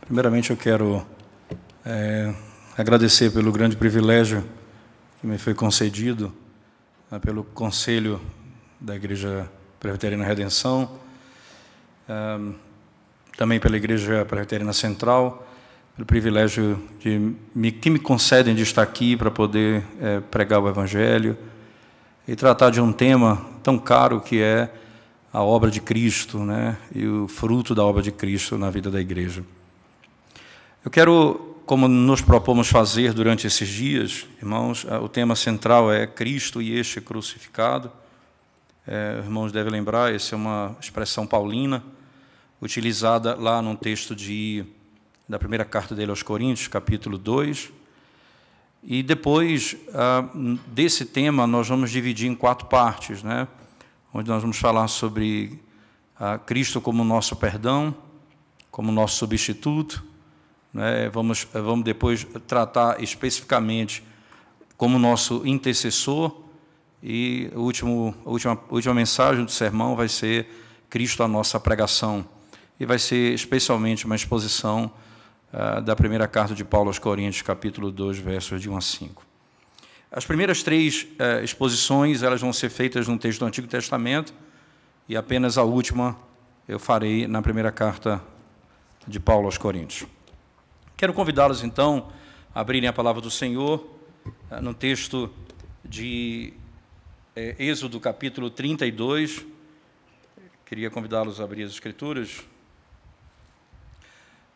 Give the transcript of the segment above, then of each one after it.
Primeiramente, eu quero agradecer pelo grande privilégio que me foi concedido pelo Conselho da Igreja Presbiteriana Redenção, também pela Igreja Presbiteriana Central, pelo privilégio que me concedem de estar aqui para poder pregar o Evangelho e tratar de um tema tão caro que é a obra de Cristo, né, e o fruto da obra de Cristo na vida da Igreja. Eu quero, como nos propomos fazer durante esses dias, irmãos, o tema central é Cristo e este crucificado. Os irmãos devem lembrar, essa é uma expressão paulina, utilizada lá num texto da primeira carta dele aos Coríntios, capítulo 2. E depois desse tema, nós vamos dividir em 4 partes, né? Onde nós vamos falar sobre Cristo como nosso perdão, como nosso substituto, né? Vamos depois tratar especificamente como nosso intercessor, e a última mensagem do sermão vai ser Cristo a nossa pregação, e vai ser especialmente uma exposição da primeira carta de Paulo aos Coríntios, capítulo 2, versos de 1 a 5. As primeiras 3 exposições elas vão ser feitas no texto do Antigo Testamento, e apenas a última eu farei na primeira carta de Paulo aos Coríntios. Quero convidá-los, então, a abrirem a palavra do Senhor no texto de Êxodo, capítulo 32. Queria convidá-los a abrir as Escrituras.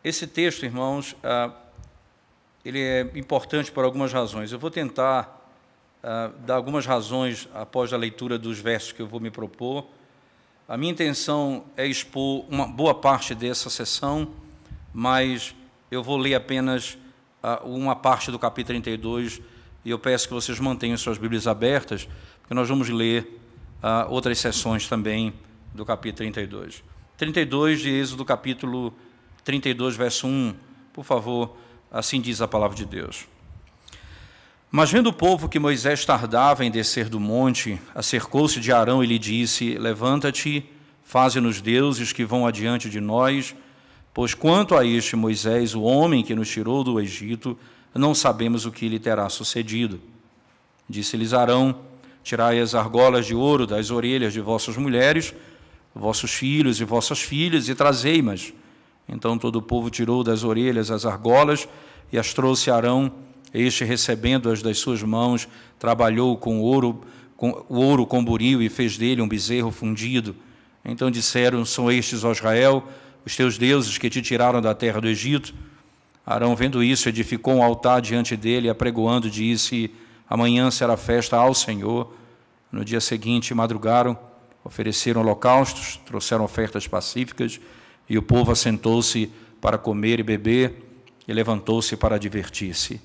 Esse texto, irmãos, ele é importante por algumas razões. Eu vou tentar dar algumas razões após a leitura dos versos que eu vou me propor. A minha intenção é expor uma boa parte dessa sessão, mas eu vou ler apenas uma parte do capítulo 32, e eu peço que vocês mantenham suas Bíblias abertas, porque nós vamos ler outras sessões também do capítulo 32. 32 de Êxodo, capítulo 32, verso 1. Por favor, assim diz a palavra de Deus. Mas vendo o povo que Moisés tardava em descer do monte, acercou-se de Arão e lhe disse: Levanta-te, faze-nos deuses que vão adiante de nós, pois quanto a este Moisés, o homem que nos tirou do Egito, não sabemos o que lhe terá sucedido. Disse-lhes Arão: Tirai as argolas de ouro das orelhas de vossas mulheres, vossos filhos e vossas filhas, e trazei-mas. Então todo o povo tirou das orelhas as argolas e as trouxe a Arão. Este, recebendo-as das suas mãos, trabalhou com ouro com buril e fez dele um bezerro fundido. Então disseram: São estes, ó Israel, os teus deuses que te tiraram da terra do Egito? Arão, vendo isso, edificou um altar diante dele, e apregoando, disse: Amanhã será festa ao Senhor. No dia seguinte, madrugaram, ofereceram holocaustos, trouxeram ofertas pacíficas, e o povo assentou-se para comer e beber, e levantou-se para divertir-se.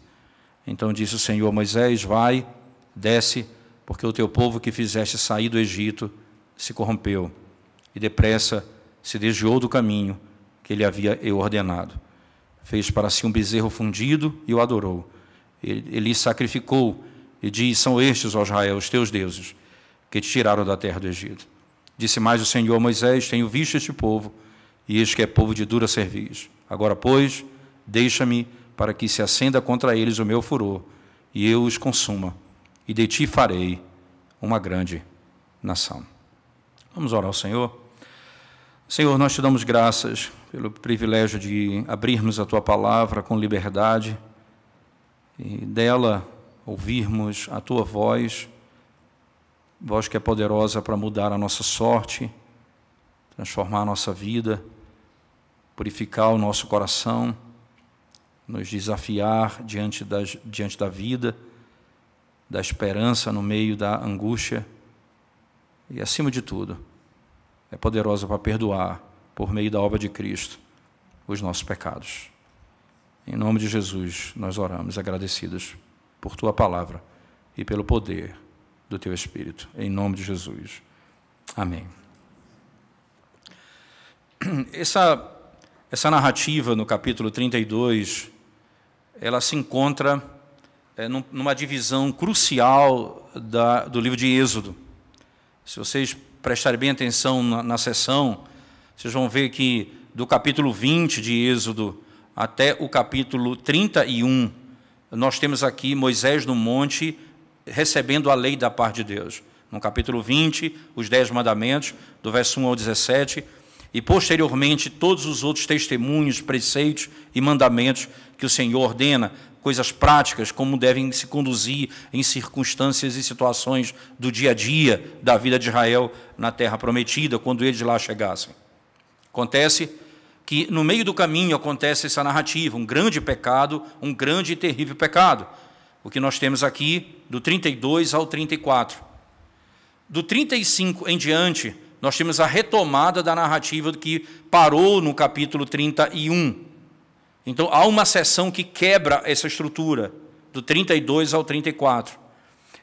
Então disse o Senhor a Moisés: Vai, desce, porque o teu povo que fizeste sair do Egito se corrompeu, e depressa se desviou do caminho que ele havia ordenado. Fez para si um bezerro fundido e o adorou. Ele sacrificou e diz: São estes, ó Israel, os teus deuses, que te tiraram da terra do Egito. Disse mais o Senhor a Moisés: Tenho visto este povo, e este que é povo de dura cerviz. Agora, pois, deixa-me para que se acenda contra eles o meu furor, e eu os consuma, e de ti farei uma grande nação. Vamos orar ao Senhor. Senhor, nós te damos graças pelo privilégio de abrirmos a tua palavra com liberdade, e dela ouvirmos a tua voz, voz que é poderosa para mudar a nossa sorte, transformar a nossa vida, purificar o nosso coração, nos desafiar diante da vida, da esperança no meio da angústia, e, acima de tudo, é poderosa para perdoar, por meio da obra de Cristo, os nossos pecados. Em nome de Jesus, nós oramos agradecidos por tua palavra e pelo poder do teu Espírito. Em nome de Jesus. Amém. Essa narrativa no capítulo 32 ela se encontra numa divisão crucial do livro de Êxodo. Se vocês prestarem bem atenção na sessão, vocês vão ver que do capítulo 20 de Êxodo até o capítulo 31, nós temos aqui Moisés no monte recebendo a lei da parte de Deus. No capítulo 20, os 10 mandamentos, do verso 1 ao 17, e posteriormente todos os outros testemunhos, preceitos e mandamentos que o Senhor ordena, coisas práticas, como devem se conduzir em circunstâncias e situações do dia a dia da vida de Israel na terra prometida, quando eles lá chegassem. Acontece que no meio do caminho acontece essa narrativa, um grande pecado, um grande e terrível pecado, o que nós temos aqui do 32 ao 34. Do 35 em diante, nós temos a retomada da narrativa que parou no capítulo 31. Então, há uma seção que quebra essa estrutura, do 32 ao 34.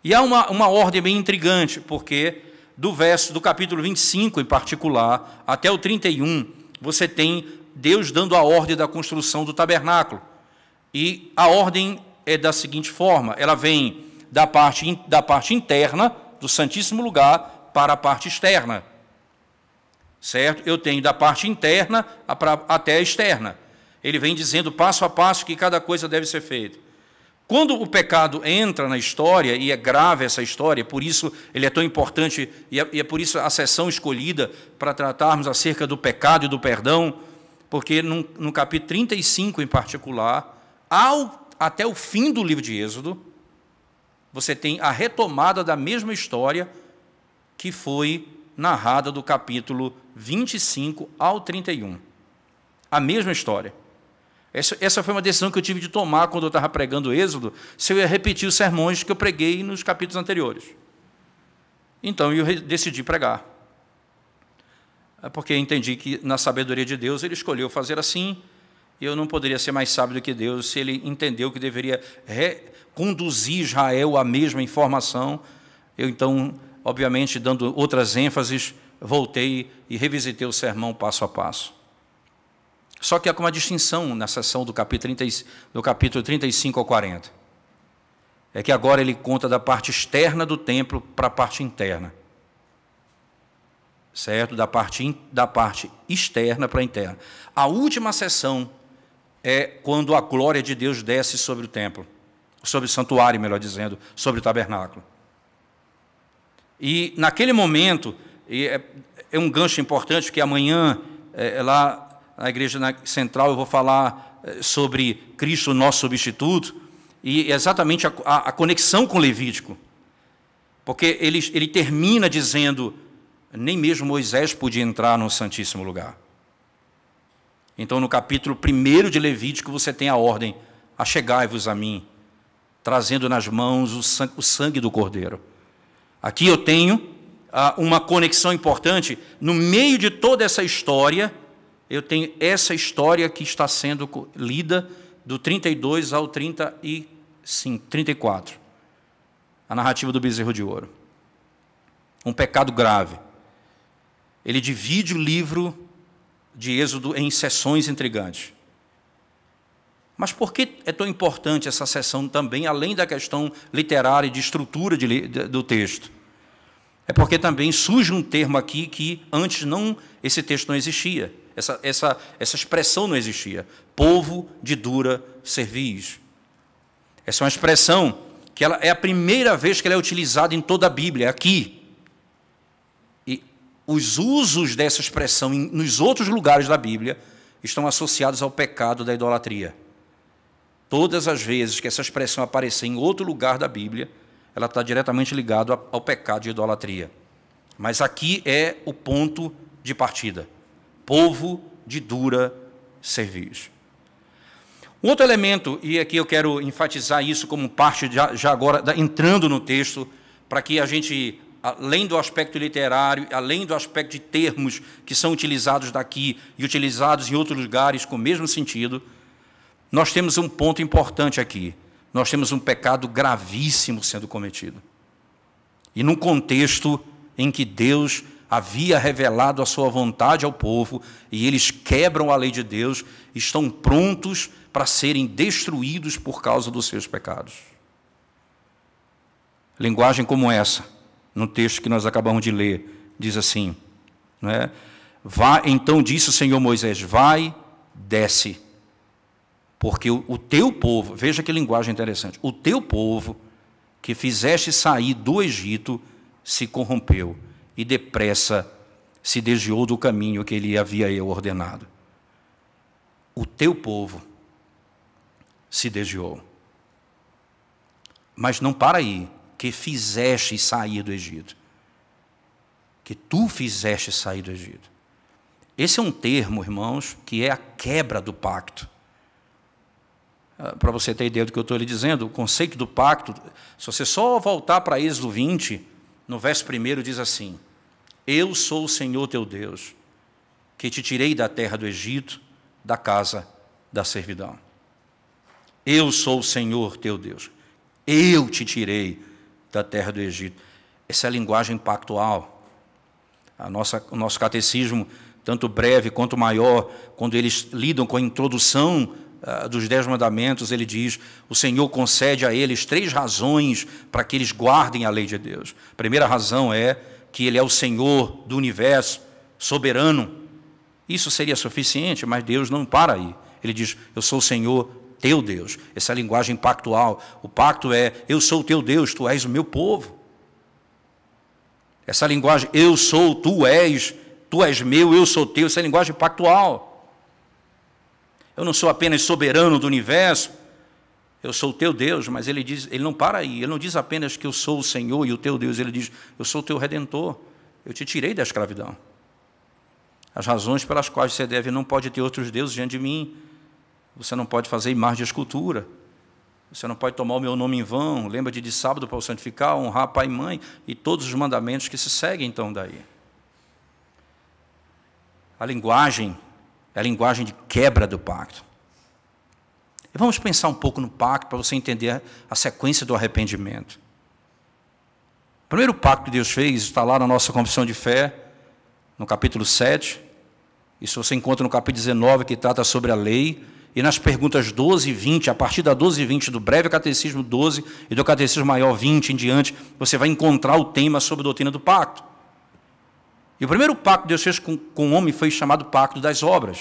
E há uma ordem bem intrigante, porque do capítulo 25, em particular, até o 31, você tem Deus dando a ordem da construção do tabernáculo. E a ordem é da seguinte forma, ela vem da parte interna, do Santíssimo Lugar, para a parte externa. Certo? Eu tenho da parte interna até a externa. Ele vem dizendo passo a passo que cada coisa deve ser feita. Quando o pecado entra na história, e é grave essa história, por isso ele é tão importante, e é por isso a sessão escolhida para tratarmos acerca do pecado e do perdão, porque no capítulo 35 em particular, até o fim do livro de Êxodo, você tem a retomada da mesma história que foi narrada do capítulo 25 ao 31. A mesma história. Essa foi uma decisão que eu tive de tomar quando eu estava pregando o Êxodo, se eu ia repetir os sermões que eu preguei nos capítulos anteriores. Então, eu decidi pregar. Porque entendi que, na sabedoria de Deus, ele escolheu fazer assim, e eu não poderia ser mais sábio do que Deus se ele entendeu que deveria conduzir Israel à mesma informação. Eu, então, obviamente, dando outras ênfases, voltei e revisitei o sermão passo a passo. Só que há uma distinção na seção do capítulo 35 ao 40. É que agora ele conta da parte externa do templo para a parte interna. Certo? Da parte externa para a interna. A última seção é quando a glória de Deus desce sobre o templo, sobre o santuário, melhor dizendo, sobre o tabernáculo. E naquele momento, é um gancho importante, que amanhã, lá na igreja central, eu vou falar sobre Cristo, nosso substituto, e exatamente a conexão com o Levítico. Porque ele termina dizendo, nem mesmo Moisés podia entrar no Santíssimo Lugar. Então, no capítulo 1 de Levítico, você tem a ordem, achegai-vos a mim, trazendo nas mãos o sangue do Cordeiro. Aqui eu tenho uma conexão importante, no meio de toda essa história, eu tenho essa história que está sendo lida do 32 ao 34. A narrativa do bezerro de ouro. Um pecado grave. Ele divide o livro de Êxodo em seções intrigantes. Mas por que é tão importante essa seção também, além da questão literária e de estrutura do texto? É porque também surge um termo aqui que antes esse texto não existia. Essa expressão não existia. Povo de dura cerviz. Essa é uma expressão que ela é a primeira vez que ela é utilizada em toda a Bíblia, aqui. E os usos dessa expressão nos outros lugares da Bíblia estão associados ao pecado da idolatria. Todas as vezes que essa expressão aparecer em outro lugar da Bíblia, ela está diretamente ligada ao pecado de idolatria. Mas aqui é o ponto de partida. Povo de dura cerviz. Um outro elemento, e aqui eu quero enfatizar isso como parte, já agora, entrando no texto, para que a gente, além do aspecto literário, além do aspecto de termos que são utilizados daqui e utilizados em outros lugares com o mesmo sentido, nós temos um ponto importante aqui. Nós temos um pecado gravíssimo sendo cometido. E num contexto em que Deus havia revelado a sua vontade ao povo, e eles quebram a lei de Deus, estão prontos para serem destruídos por causa dos seus pecados. Linguagem como essa, no texto que nós acabamos de ler, diz assim, não é? Então disse o Senhor Moisés, vai, desce, porque o teu povo, veja que linguagem interessante, o teu povo que fizeste sair do Egito se corrompeu e depressa se desviou do caminho que ele havia eu ordenado. O teu povo se desviou. Mas não para aí, que fizeste sair do Egito. Que tu fizeste sair do Egito. Esse é um termo, irmãos, que é a quebra do pacto. Para você ter ideia do que eu estou lhe dizendo, o conceito do pacto, se você só voltar para Êxodo 20, no verso 1 diz assim, eu sou o Senhor teu Deus, que te tirei da terra do Egito, da casa da servidão. Eu sou o Senhor teu Deus. Eu te tirei da terra do Egito. Essa é a linguagem pactual. O nosso catecismo, tanto breve quanto maior, quando eles lidam com a introdução dos 10 mandamentos, ele diz, o Senhor concede a eles 3 razões para que eles guardem a lei de Deus. A primeira razão é que Ele é o Senhor do universo, soberano. Isso seria suficiente, mas Deus não para aí. Ele diz, eu sou o Senhor teu Deus. Essa é a linguagem pactual. O pacto é, eu sou o teu Deus, tu és o meu povo. Essa linguagem, eu sou, tu és meu, eu sou teu, essa é a linguagem pactual. Eu não sou apenas soberano do universo, eu sou o teu Deus, mas ele diz, ele não para aí, ele não diz apenas que eu sou o Senhor e o teu Deus, ele diz, eu sou o teu Redentor, eu te tirei da escravidão. As razões pelas quais você não pode ter outros deuses diante de mim, você não pode fazer imagem de escultura, você não pode tomar o meu nome em vão, lembra de sábado para o santificar, honrar pai e mãe, e todos os mandamentos que se seguem então daí. A linguagem é a linguagem de quebra do pacto. E vamos pensar um pouco no pacto para você entender a sequência do arrependimento. O primeiro pacto que Deus fez está lá na nossa confissão de fé, no capítulo 7. Isso você encontra no capítulo 19, que trata sobre a lei. E nas perguntas 12 e 20, a partir da 12 e 20 do breve catecismo 12 e do catecismo maior 20 em diante, você vai encontrar o tema sobre a doutrina do pacto. E o primeiro pacto que Deus fez com o homem foi chamado pacto das obras.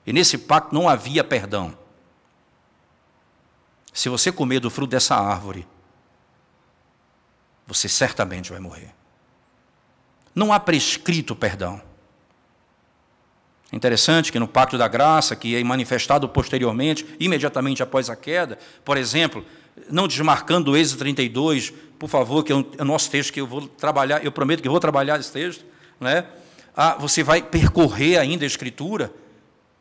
E nesse pacto não havia perdão. Se você comer do fruto dessa árvore, você certamente vai morrer. Não há prescrito perdão. É interessante que no pacto da graça, que é manifestado posteriormente, imediatamente após a queda, por exemplo, não desmarcando o Êxodo 32, por favor, que é o nosso texto que eu vou trabalhar, eu prometo que eu vou trabalhar esse texto, né? Você vai percorrer ainda a Escritura,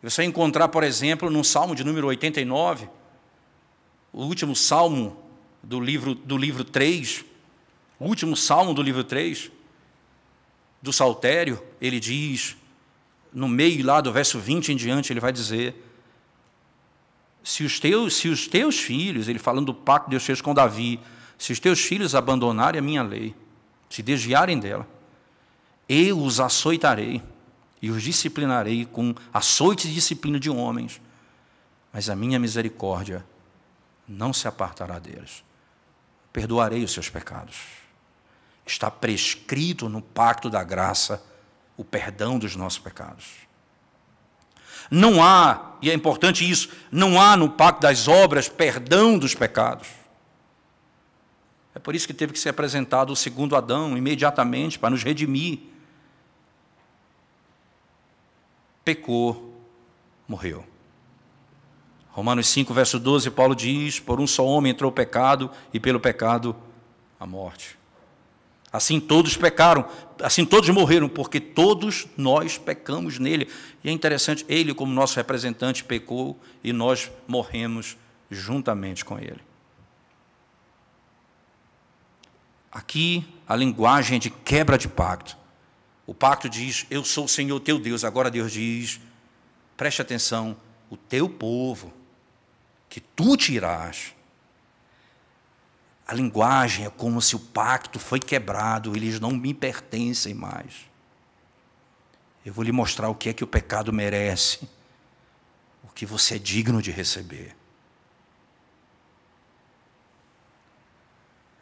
você vai encontrar, por exemplo, no Salmo de número 89, o último Salmo do livro 3, o último Salmo do livro 3, do Saltério, ele diz, no meio lá do verso 20 em diante, ele vai dizer, se os teus filhos, ele falando do pacto que Deus fez com Davi, se os teus filhos abandonarem a minha lei, se desviarem dela, eu os açoitarei e os disciplinarei com açoite e disciplina de homens, mas a minha misericórdia não se apartará deles. Perdoarei os seus pecados. Está prescrito no pacto da graça o perdão dos nossos pecados. Não há, e é importante isso, não há no pacto das obras perdão dos pecados. É por isso que teve que ser apresentado o segundo Adão imediatamente para nos redimir. Pecou, morreu. Romanos 5, verso 12, Paulo diz, por um só homem entrou o pecado, e pelo pecado a morte. Assim todos pecaram, assim todos morreram, porque todos nós pecamos nele. E é interessante, ele como nosso representante pecou, e nós morremos juntamente com ele. Aqui a linguagem de quebra de pacto. O pacto diz, eu sou o Senhor teu Deus. Agora Deus diz, preste atenção, o teu povo, que tu tirás. A linguagem é como se o pacto foi quebrado, eles não me pertencem mais. Eu vou lhe mostrar o que é que o pecado merece, o que você é digno de receber.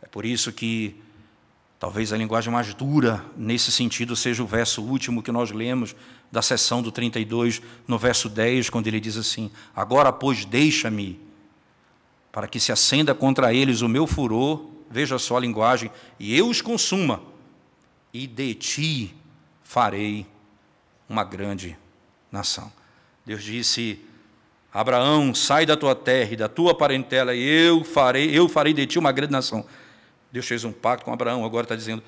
É por isso que talvez a linguagem mais dura nesse sentido seja o verso último que nós lemos da seção do 32, no verso 10, quando ele diz assim: agora, pois, deixa-me, para que se acenda contra eles o meu furor, veja só a linguagem, e eu os consuma, e de ti farei uma grande nação. Deus disse: Abraão, sai da tua terra e da tua parentela, e eu farei de ti uma grande nação. Deus fez um pacto com Abraão, agora está dizendo: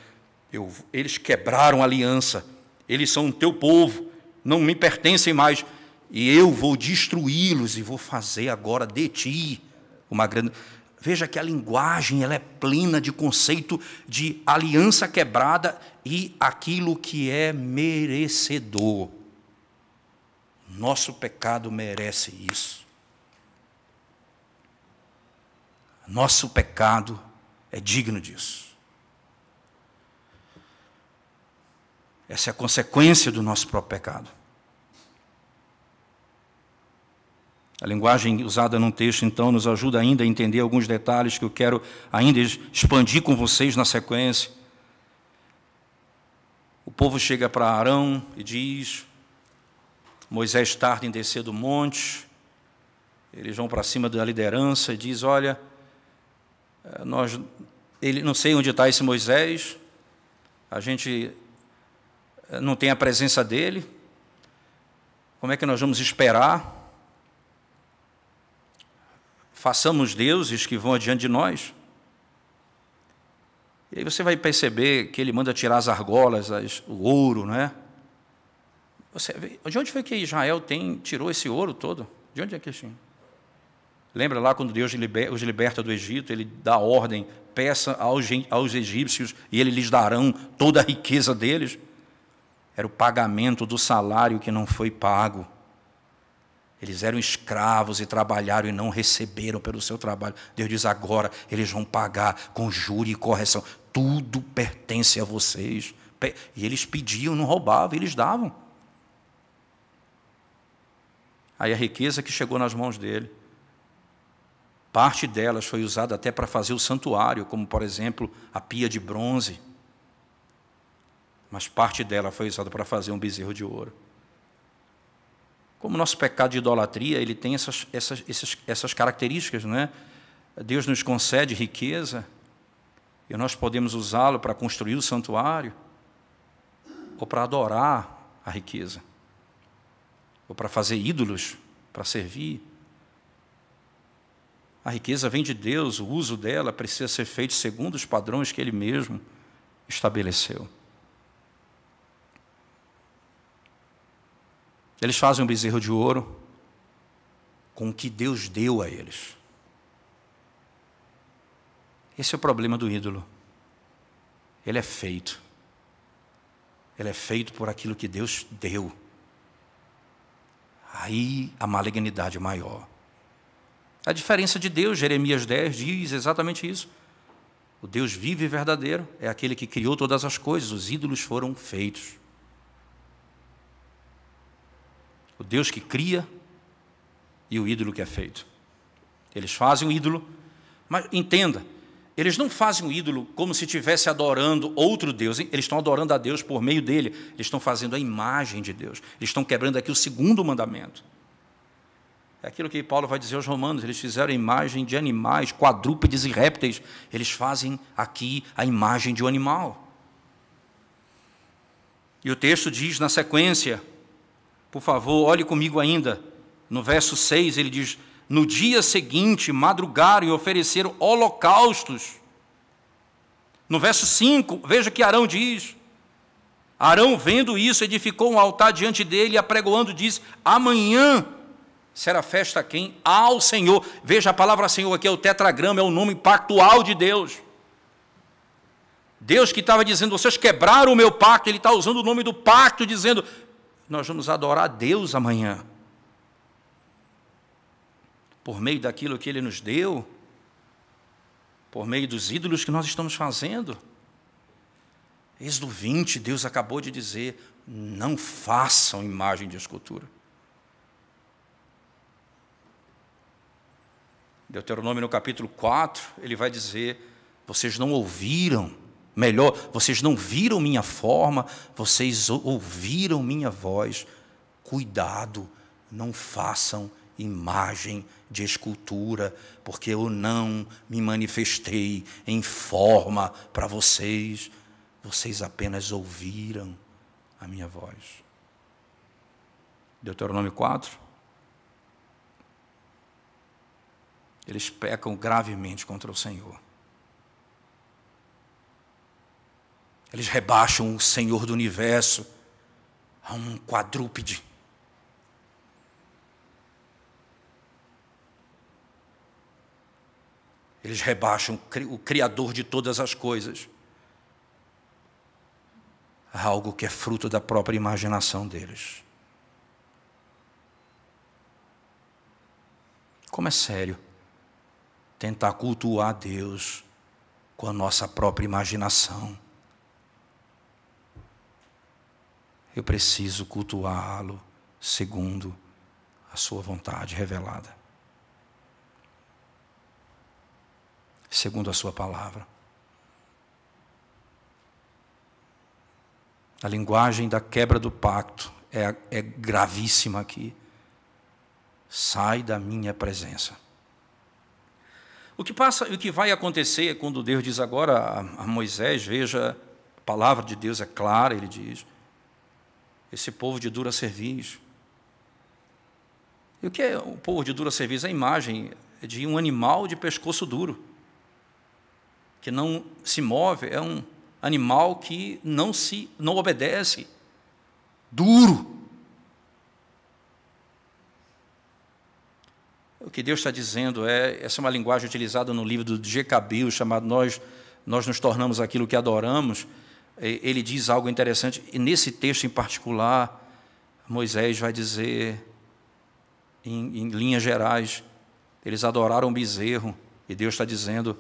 eles quebraram a aliança, eles são o teu povo, não me pertencem mais, e eu vou destruí-los e vou fazer agora de ti uma grande... Veja que a linguagem ela é plena de conceito de aliança quebrada e aquilo que é merecedor. Nosso pecado merece isso. Nosso pecado é digno disso. Essa é a consequência do nosso próprio pecado. A linguagem usada num texto, então, nos ajuda ainda a entender alguns detalhes que eu quero ainda expandir com vocês na sequência. O povo chega para Arão e diz: Moisés tarda em descer do monte. Eles vão para cima da liderança e diz: olha, ele não sei onde está esse Moisés, a gente não tem a presença dele, como é que nós vamos esperar? Façamos deuses que vão adiante de nós. E aí você vai perceber que ele manda tirar as argolas, o ouro, não é? De onde foi que Israel tirou esse ouro todo? De onde é que tinha? Lembra lá quando Deus os liberta do Egito, ele dá ordem, peça aos egípcios e eles lhes darão toda a riqueza deles? Era o pagamento do salário que não foi pago. Eles eram escravos e trabalharam e não receberam pelo seu trabalho. Deus diz: agora eles vão pagar com juro e correção. Tudo pertence a vocês. E eles pediam, não roubavam, eles davam. Aí a riqueza que chegou nas mãos dele, parte delas foi usada até para fazer o santuário, como, por exemplo, a pia de bronze. Mas parte dela foi usada para fazer um bezerro de ouro. Como o nosso pecado de idolatria, ele tem essas características, não é? Deus nos concede riqueza, e nós podemos usá-lo para construir o santuário, ou para adorar a riqueza, ou para fazer ídolos, para servir. A riqueza vem de Deus, o uso dela precisa ser feito segundo os padrões que Ele mesmo estabeleceu. Eles fazem um bezerro de ouro com o que Deus deu a eles. Esse é o problema do ídolo. Ele é feito. Ele é feito por aquilo que Deus deu. Aí a malignidade é maior. A diferença de Deus, Jeremias 10 diz exatamente isso. O Deus vivo e verdadeiro é aquele que criou todas as coisas. Os ídolos foram feitos. O Deus que cria e o ídolo que é feito. Eles fazem um ídolo, mas entenda, eles não fazem um ídolo como se estivesse adorando outro Deus. Eles estão adorando a Deus por meio dele. Eles estão fazendo a imagem de Deus. Eles estão quebrando aqui o segundo mandamento. É aquilo que Paulo vai dizer aos romanos. Eles fizeram a imagem de animais, quadrúpedes e répteis. Eles fazem aqui a imagem de um animal. E o texto diz na sequência, por favor, olhe comigo ainda, no verso 6, ele diz: no dia seguinte, madrugaram e ofereceram holocaustos. No verso 5, veja que Arão diz. Arão, vendo isso, edificou um altar diante dele e apregoando, disse: amanhã será festa a quem? Ao Senhor. Veja, a palavra Senhor aqui é o tetragrama, é o nome pactual de Deus. Deus que estava dizendo: vocês quebraram o meu pacto, ele está usando o nome do pacto, dizendo: nós vamos adorar a Deus amanhã. Por meio daquilo que Ele nos deu, por meio dos ídolos que nós estamos fazendo. Êxodo 20, Deus acabou de dizer: não façam imagem de escultura. Deuteronômio, no capítulo 4, ele vai dizer: vocês não ouviram, melhor, vocês não viram minha forma, vocês ouviram minha voz. Cuidado, não façam imagem de escultura, porque eu não me manifestei em forma para vocês, vocês apenas ouviram a minha voz. Deuteronômio 4. Eles pecam gravemente contra o Senhor. Eles rebaixam o Senhor do universo a um quadrúpede. Eles rebaixam o Criador de todas as coisas a algo que é fruto da própria imaginação deles. Como é sério tentar cultuar Deus com a nossa própria imaginação. Eu preciso cultuá-lo segundo a sua vontade revelada, segundo a sua palavra. A linguagem da quebra do pacto é gravíssima aqui. Sai da minha presença. O que vai acontecer quando Deus diz agora a Moisés, veja, a palavra de Deus é clara, ele diz: esse povo de dura cerviz. E o que é o povo de dura cerviz? A imagem de um animal de pescoço duro, que não se move, é um animal que não obedece, duro. O que Deus está dizendo essa é uma linguagem utilizada no livro do G. Cabil, chamado Nós nos tornamos aquilo que adoramos. Ele diz algo interessante, e nesse texto em particular, Moisés vai dizer, em linhas gerais, eles adoraram um bezerro, e Deus está dizendo,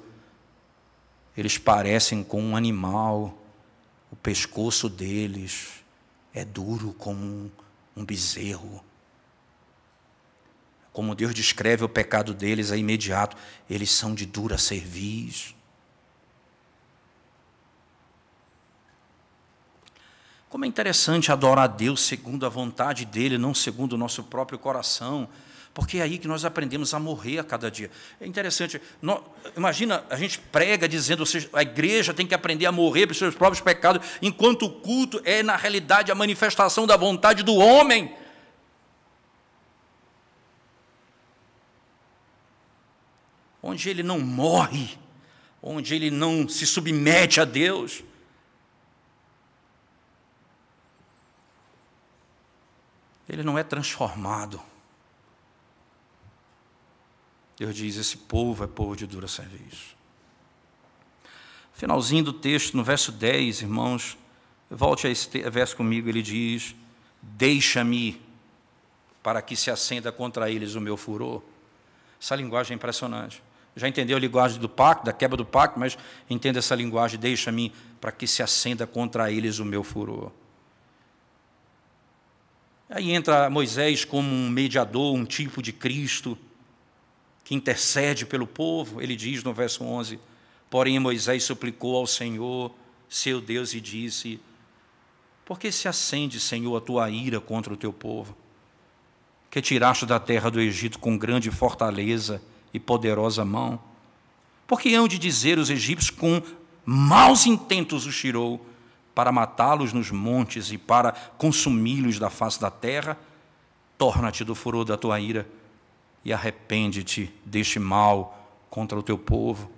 eles parecem com um animal, o pescoço deles é duro como um bezerro. Como Deus descreve o pecado deles, é imediato. Eles são de dura cerviz. Como é interessante adorar a Deus segundo a vontade dEle, não segundo o nosso próprio coração, porque é aí que nós aprendemos a morrer a cada dia. É interessante, imagina, a gente prega dizendo, a igreja tem que aprender a morrer pelos seus próprios pecados, enquanto o culto é, na realidade, a manifestação da vontade do homem. Onde ele não morre, onde ele não se submete a Deus. Ele não é transformado. Deus diz, esse povo é povo de dura cerviz. Finalzinho do texto, no verso 10, irmãos, volte a esse verso comigo, ele diz, deixa-me para que se acenda contra eles o meu furor. Essa linguagem é impressionante. Já entendeu a linguagem do pacto, da quebra do pacto, mas entenda essa linguagem, deixa-me para que se acenda contra eles o meu furor. Aí entra Moisés como um mediador, um tipo de Cristo, que intercede pelo povo. Ele diz no verso 11, porém Moisés suplicou ao Senhor, seu Deus, e disse, por que se acende, Senhor, a tua ira contra o teu povo, que tiraste da terra do Egito com grande fortaleza e poderosa mão? Porque hão de dizer os egípcios, com maus intentos os tirou, para matá-los nos montes e para consumi-los da face da terra? Torna-te do furor da tua ira e arrepende-te deste mal contra o teu povo.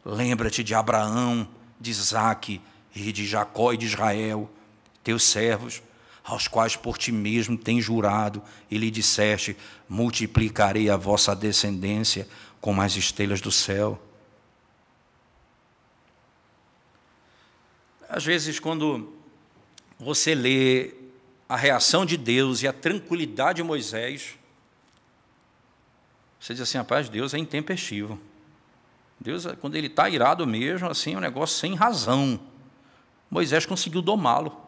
Lembra-te de Abraão, de Isaque e de Jacó e de Israel, teus servos, aos quais por ti mesmo tens jurado, e lhe disseste, multiplicarei a vossa descendência como as estrelas do céu. Às vezes, quando você lê a reação de Deus e a tranquilidade de Moisés, você diz assim, rapaz, Deus é intempestivo. Deus, quando ele está irado mesmo, assim, é um negócio sem razão. Moisés conseguiu domá-lo.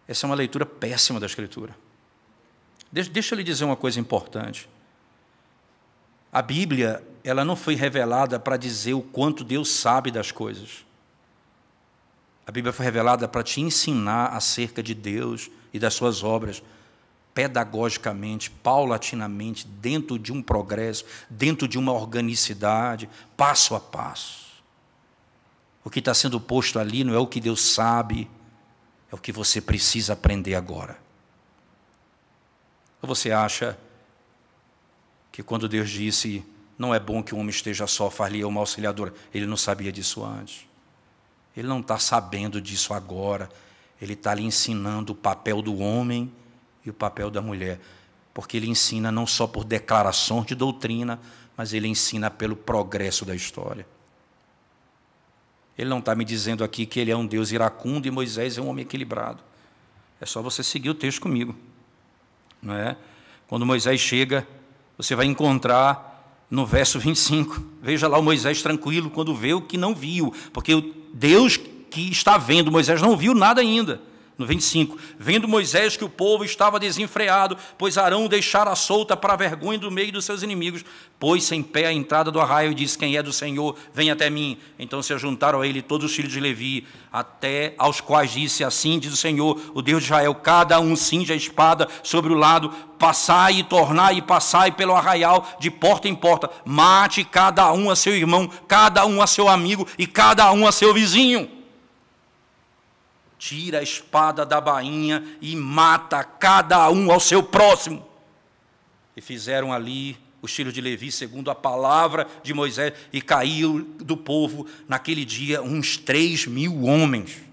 Essa é uma leitura péssima da Escritura. Deixa eu lhe dizer uma coisa importante. A Bíblia, ela não foi revelada para dizer o quanto Deus sabe das coisas. A Bíblia foi revelada para te ensinar acerca de Deus e das suas obras, pedagogicamente, paulatinamente, dentro de um progresso, dentro de uma organicidade, passo a passo. O que está sendo posto ali não é o que Deus sabe, é o que você precisa aprender agora. Ou você acha que quando Deus disse, não é bom que o homem esteja só, far-lhe uma auxiliadora, ele não sabia disso antes? Ele não está sabendo disso agora, ele está lhe ensinando o papel do homem e o papel da mulher, porque ele ensina não só por declarações de doutrina, mas ele ensina pelo progresso da história. Ele não está me dizendo aqui que ele é um Deus iracundo e Moisés é um homem equilibrado. É só você seguir o texto comigo. Não é? Quando Moisés chega, você vai encontrar no verso 25, veja lá o Moisés tranquilo quando vê o que não viu, porque Deus que está vendo, Moisés não viu nada ainda. No 25, vendo Moisés que o povo estava desenfreado, pois Arão o deixara solta para a vergonha do meio dos seus inimigos, pôs-se em pé à entrada do arraial e disse, quem é do Senhor, vem até mim. Então se ajuntaram a ele todos os filhos de Levi, até aos quais disse, assim diz o Senhor, o Deus de Israel, cada um cinge a espada sobre o lado, passai e tornai e passai pelo arraial de porta em porta, mate cada um a seu irmão, cada um a seu amigo e cada um a seu vizinho. Tira a espada da bainha e mata cada um ao seu próximo. E fizeram ali os filhos de Levi, segundo a palavra de Moisés, e caiu do povo naquele dia uns 3.000 homens.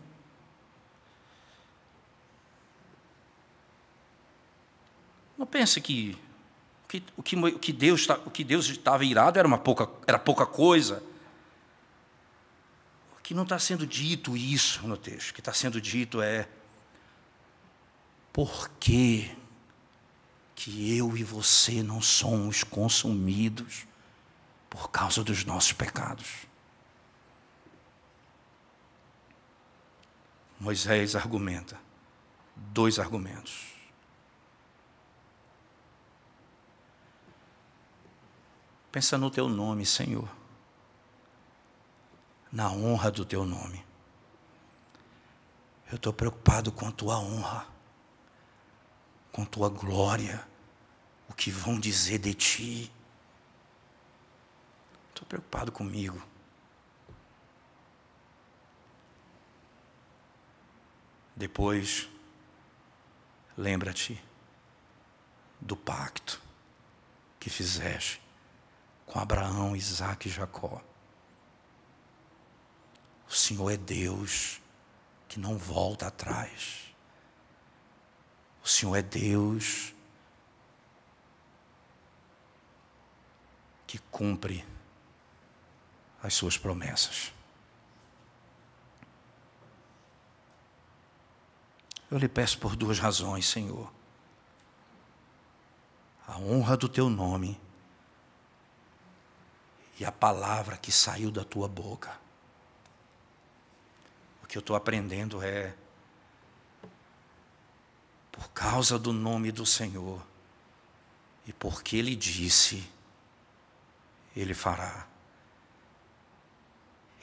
Não pense que o que Deus estava irado era pouca coisa. Que não está sendo dito isso no texto. O que está sendo dito é por que eu e você não somos consumidos por causa dos nossos pecados. Moisés argumenta 2 argumentos. Pensa no teu nome, Senhor. Na honra do teu nome. Eu estou preocupado com a tua honra, com tua glória, o que vão dizer de ti. Estou preocupado comigo. Depois, lembra-te do pacto que fizeste com Abraão, Isaque e Jacó. O Senhor é Deus que não volta atrás. O Senhor é Deus que cumpre as suas promessas. Eu lhe peço por 2 razões, Senhor. A honra do teu nome e a palavra que saiu da tua boca. O que eu estou aprendendo é, por causa do nome do Senhor, e porque Ele disse, Ele fará.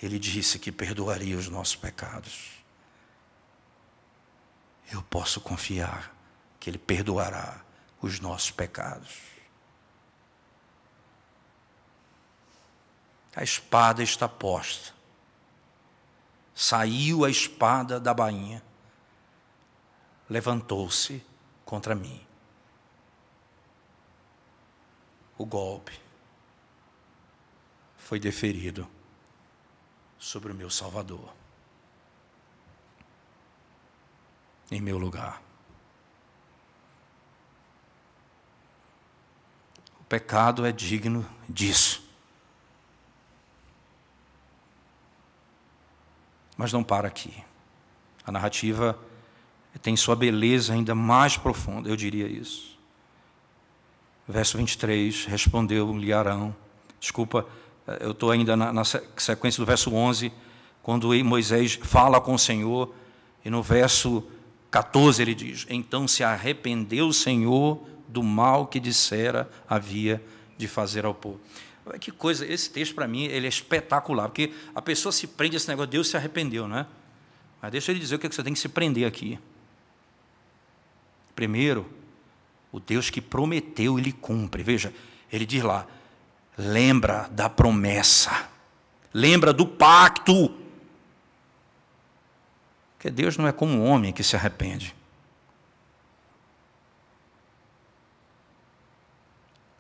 Ele disse que perdoaria os nossos pecados. Eu posso confiar que Ele perdoará os nossos pecados. A espada está posta. Saiu a espada da bainha, levantou-se contra mim. O golpe foi deferido sobre o meu Salvador, em meu lugar. O pecado é digno disso. Mas não para aqui. A narrativa tem sua beleza ainda mais profunda, eu diria isso. Verso 23, respondeu-lhe Arão. Desculpa, eu estou ainda na sequência do verso 11, quando Moisés fala com o Senhor, e no verso 14 ele diz, então se arrependeu o Senhor do mal que dissera havia de fazer ao povo. Que coisa, esse texto para mim ele é espetacular, porque a pessoa se prende a esse negócio, Deus se arrependeu, não é? Mas deixa ele dizer o que você tem que se prender aqui. Primeiro, o Deus que prometeu, Ele cumpre. Veja, Ele diz lá, lembra da promessa, lembra do pacto. Porque Deus não é como um homem que se arrepende.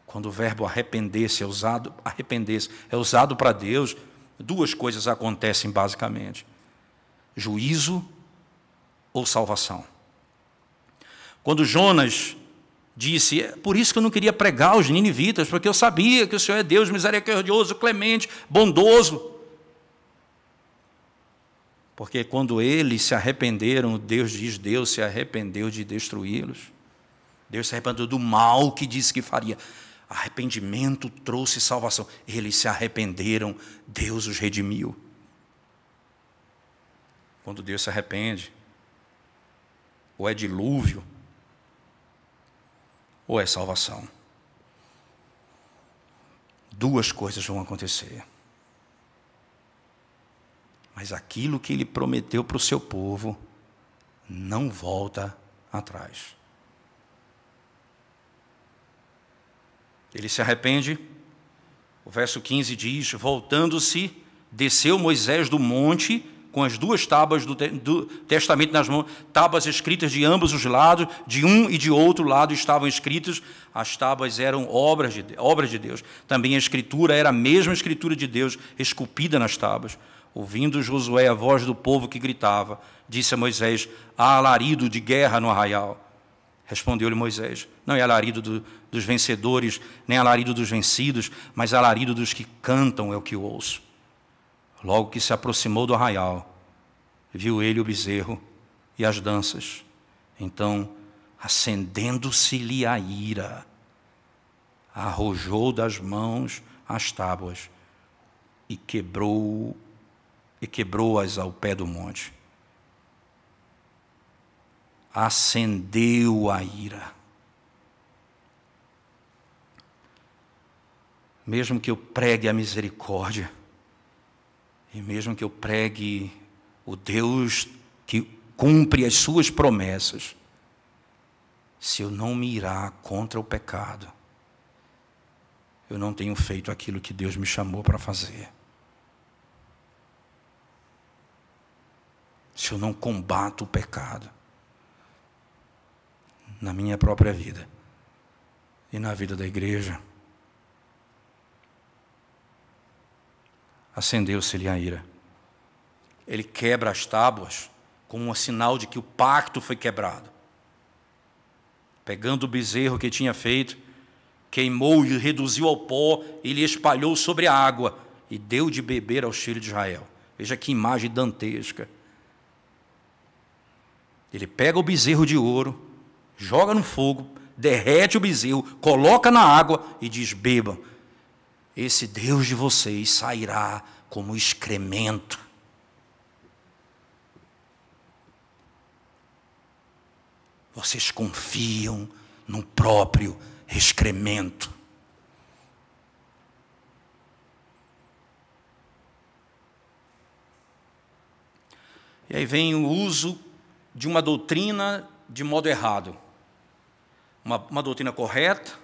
Quando o verbo arrepender-se é usado para Deus, duas coisas acontecem basicamente: juízo ou salvação. Quando Jonas disse, é por isso que eu não queria pregar aos ninivitas, porque eu sabia que o Senhor é Deus misericordioso, clemente, bondoso. Porque quando eles se arrependeram, Deus diz, Deus se arrependeu de destruí-los. Deus se arrependeu do mal que disse que faria. Arrependimento trouxe salvação. Eles se arrependeram, Deus os redimiu. Quando Deus se arrepende, ou é dilúvio, ou é salvação. Duas coisas vão acontecer. Mas aquilo que Ele prometeu para o seu povo não volta atrás. Ele se arrepende. O verso 15 diz, voltando-se, desceu Moisés do monte com as duas tábuas do testamento nas mãos, tábuas escritas de ambos os lados, de um e de outro lado estavam escritas, as tábuas eram obras de Deus. Também a escritura era a mesma escritura de Deus, esculpida nas tábuas. Ouvindo Josué a voz do povo que gritava, disse a Moisés, há alarido de guerra no arraial. Respondeu-lhe Moisés, não é alarido dos vencedores, nem alarido dos vencidos, mas alarido dos que cantam é o que eu ouço. Logo que se aproximou do arraial, viu ele o bezerro e as danças. Então, acendendo-se-lhe a ira, arrojou das mãos as tábuas e quebrou-as ao pé do monte. Acendeu a ira. Mesmo que eu pregue a misericórdia, e mesmo que eu pregue o Deus que cumpre as suas promessas, se eu não me irar contra o pecado, eu não tenho feito aquilo que Deus me chamou para fazer. Se eu não combato o pecado na minha própria vida e na vida da igreja, acendeu-se-lhe a ira. Ele quebra as tábuas como um sinal de que o pacto foi quebrado. Pegando o bezerro que tinha feito, queimou e reduziu ao pó, e lhe espalhou sobre a água, e deu de beber aos filhos de Israel. Veja que imagem dantesca. Ele pega o bezerro de ouro, joga no fogo, derrete o bezerro, coloca na água e diz, bebam. Esse Deus de vocês sairá como excremento. Vocês confiam no próprio excremento. E aí vem o uso de uma doutrina de modo errado. Uma doutrina correta,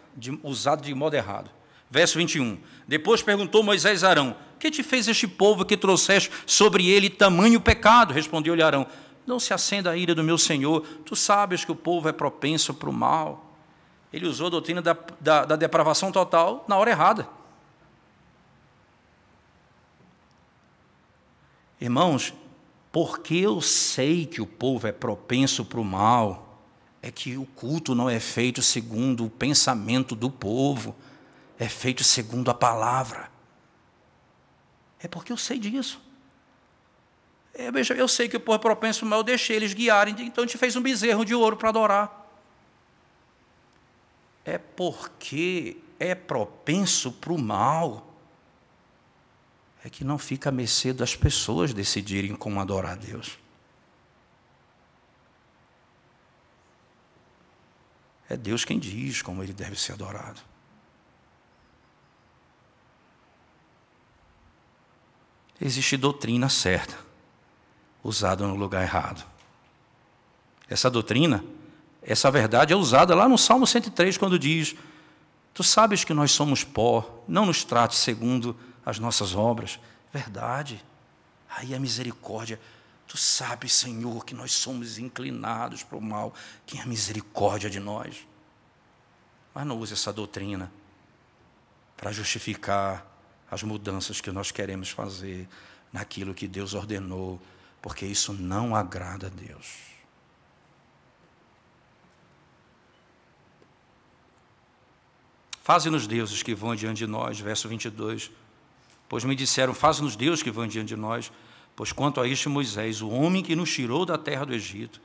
usada de modo errado. Verso 21. Depois perguntou Moisés a Arão, que te fez este povo que trouxeste sobre ele tamanho pecado? Respondeu-lhe Arão, não se acenda a ira do meu Senhor, tu sabes que o povo é propenso para o mal. Ele usou a doutrina da depravação total na hora errada. Irmãos, porque eu sei que o povo é propenso para o mal, é que o culto não é feito segundo o pensamento do povo, é feito segundo a palavra. É porque eu sei disso. Eu sei que o povo é propenso ao mal, eu deixei eles guiarem, então a gente fez um bezerro de ouro para adorar. É porque é propenso para o mal, é que não fica à mercê das pessoas decidirem como adorar a Deus. É Deus quem diz como ele deve ser adorado. Existe doutrina certa, usada no lugar errado. Essa doutrina, essa verdade é usada lá no Salmo 103, quando diz: tu sabes que nós somos pó, não nos trate segundo as nossas obras. Verdade. Aí a misericórdia. Tu sabes, Senhor, que nós somos inclinados para o mal. Quem é misericórdia de nós? Mas não use essa doutrina para justificar as mudanças que nós queremos fazer naquilo que Deus ordenou, porque isso não agrada a Deus. Faze-nos deuses que vão diante de nós, verso 22. Pois me disseram: faze-nos deuses que vão diante de nós, pois quanto a este Moisés, o homem que nos tirou da terra do Egito,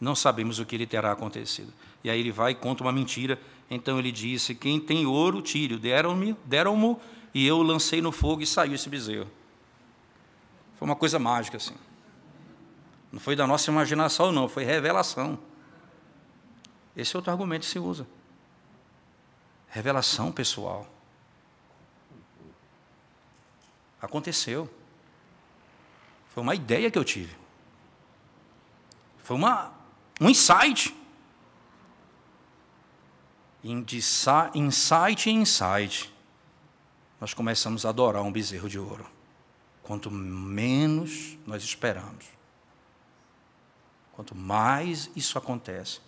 não sabemos o que lhe terá acontecido. E aí ele vai e conta uma mentira. Então ele disse: quem tem ouro, tire. Deram-mo, e eu o lancei no fogo e saiu esse bezerro. Foi uma coisa mágica, assim. Não foi da nossa imaginação, não, foi revelação. Esse é outro argumento que se usa. Revelação pessoal. Aconteceu. Foi uma ideia que eu tive. Foi um insight. Insight em insight. Nós começamos a adorar um bezerro de ouro. Quanto menos nós esperamos. Quanto mais isso acontece,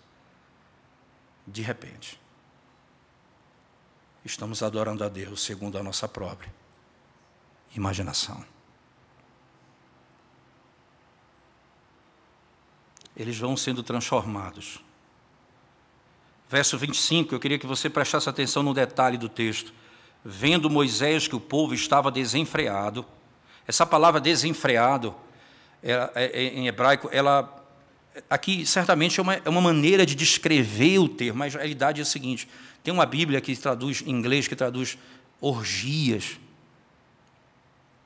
de repente, estamos adorando a Deus segundo a nossa própria imaginação. Eles vão sendo transformados. Verso 25, eu queria que você prestasse atenção no detalhe do texto. Vendo Moisés que o povo estava desenfreado. Essa palavra desenfreado, em hebraico, ela aqui certamente é uma maneira de descrever o termo, mas a realidade é a seguinte: tem uma Bíblia que traduz, em inglês, que traduz orgias,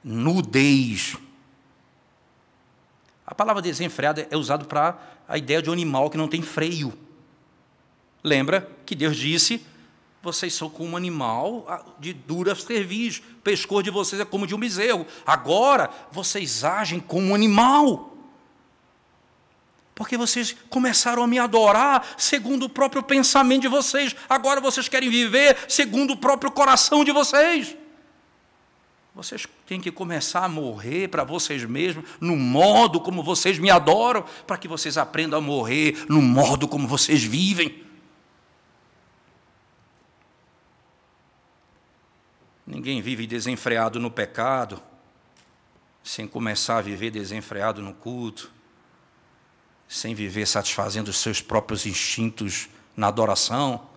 nudez. A palavra desenfreada é usada para a ideia de um animal que não tem freio. Lembra que Deus disse: vocês são como um animal de dura cerviz, o pescoço de vocês é como de um bezerro. Agora vocês agem como um animal. Porque vocês começaram a me adorar segundo o próprio pensamento de vocês. Agora vocês querem viver segundo o próprio coração de vocês. Vocês têm que começar a morrer para vocês mesmos, no modo como vocês me adoram, para que vocês aprendam a morrer no modo como vocês vivem. Ninguém vive desenfreado no pecado, sem começar a viver desenfreado no culto, sem viver satisfazendo os seus próprios instintos na adoração.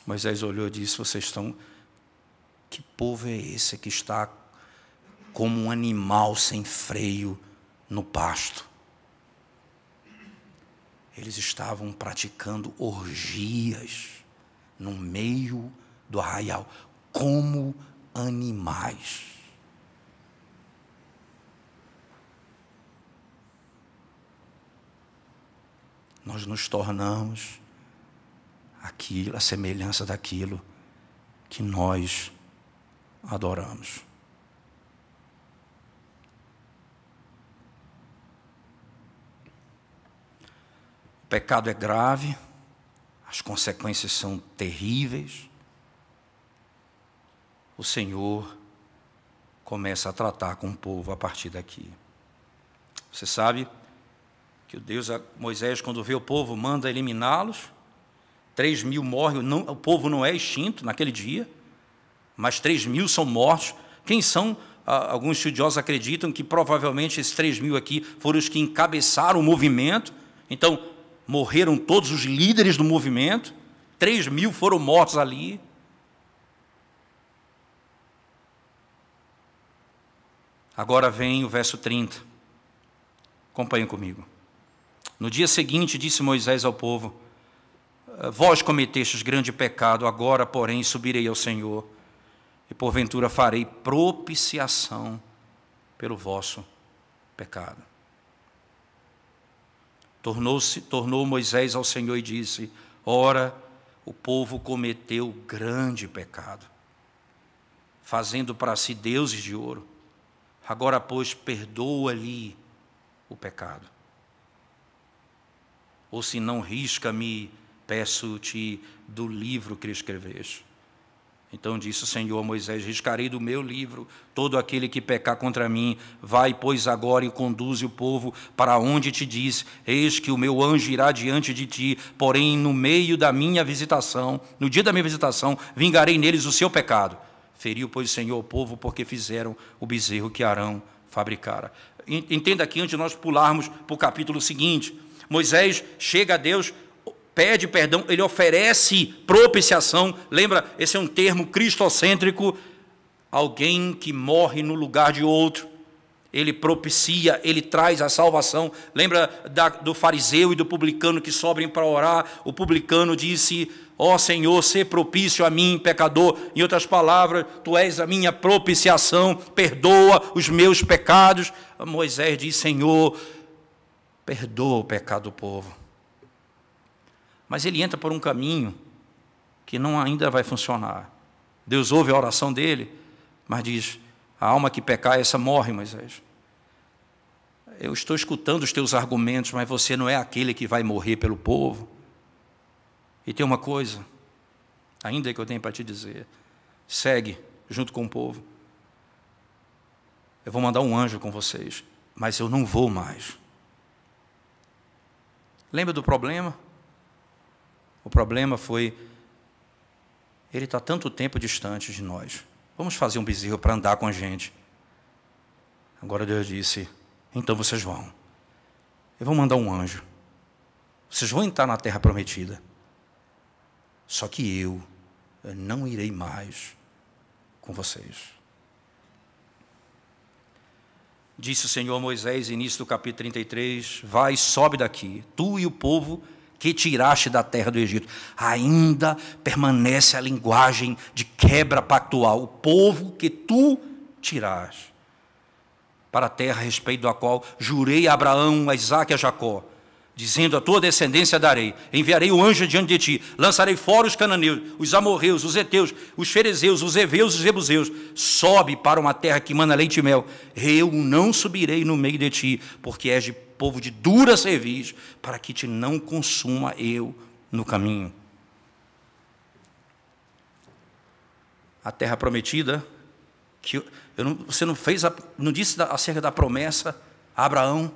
Moisés olhou e disse: vocês estão... Que povo é esse que está como um animal sem freio no pasto? Eles estavam praticando orgias no meio do arraial, como animais. Nós nos tornamos a semelhança daquilo que nós adoramos. O pecado é grave, as consequências são terríveis. O Senhor começa a tratar com o povo a partir daqui. Você sabe que Moisés, quando vê o povo, manda eliminá-los. 3.000 morrem, o povo não é extinto naquele dia, mas 3.000 são mortos. Quem são? Alguns estudiosos acreditam que provavelmente esses 3.000 aqui foram os que encabeçaram o movimento. Então, morreram todos os líderes do movimento. 3.000 foram mortos ali. Agora vem o verso 30. Acompanhem comigo. No dia seguinte, disse Moisés ao povo: vós cometestes grande pecado, agora, porém, subirei ao Senhor, e porventura farei propiciação pelo vosso pecado. Tornou Moisés ao Senhor e disse: ora, o povo cometeu grande pecado, fazendo para si deuses de ouro. Agora, pois, perdoa-lhe o pecado. Ou se não, risca-me, peço-te, do livro que escreveste. Então disse o Senhor a Moisés: riscarei do meu livro todo aquele que pecar contra mim. Vai, pois, agora e conduze o povo para onde te disse. Eis que o meu anjo irá diante de ti, porém no meio da minha visitação, no dia da minha visitação, vingarei neles o seu pecado. Feriu, pois, o Senhor o povo, porque fizeram o bezerro que Arão fabricara. Entenda aqui, antes de nós pularmos para o capítulo seguinte, Moisés chega a Deus, pede perdão, ele oferece propiciação. Lembra, esse é um termo cristocêntrico, alguém que morre no lugar de outro. Ele propicia, ele traz a salvação. Lembra do fariseu e do publicano que sobem para orar? O publicano disse: ó Senhor, sê propício a mim, pecador. Em outras palavras, tu és a minha propiciação, perdoa os meus pecados. Moisés diz: Senhor, perdoa o pecado do povo. Mas ele entra por um caminho que não ainda vai funcionar. Deus ouve a oração dele, mas diz: a alma que pecar, essa morre, Moisés. Eu estou escutando os teus argumentos, mas você não é aquele que vai morrer pelo povo. E tem uma coisa, ainda que eu tenho para te dizer: segue junto com o povo. Eu vou mandar um anjo com vocês, mas eu não vou mais. Lembra do problema? O problema foi, ele está tanto tempo distante de nós. Vamos fazer um bezerro para andar com a gente. Agora Deus disse: então vocês vão. Eu vou mandar um anjo. Vocês vão entrar na terra prometida. Só que eu não irei mais com vocês. Disse o Senhor a Moisés, início do capítulo 33, vai, sobe daqui, tu e o povo que tiraste da terra do Egito. Ainda permanece a linguagem de quebra pactual. O povo que tu tiraste para a terra a respeito da qual jurei a Abraão, a Isaque e a Jacó, dizendo: a tua descendência darei, enviarei o anjo diante de ti, lançarei fora os cananeus, os amorreus, os heteus, os ferezeus, os heveus e os jebuseus. Sobe para uma terra que mana leite e mel. Eu não subirei no meio de ti, porque és de povo de dura cerviz, para que te não consuma eu no caminho. A terra prometida, que você não fez, não disse acerca da promessa a Abraão.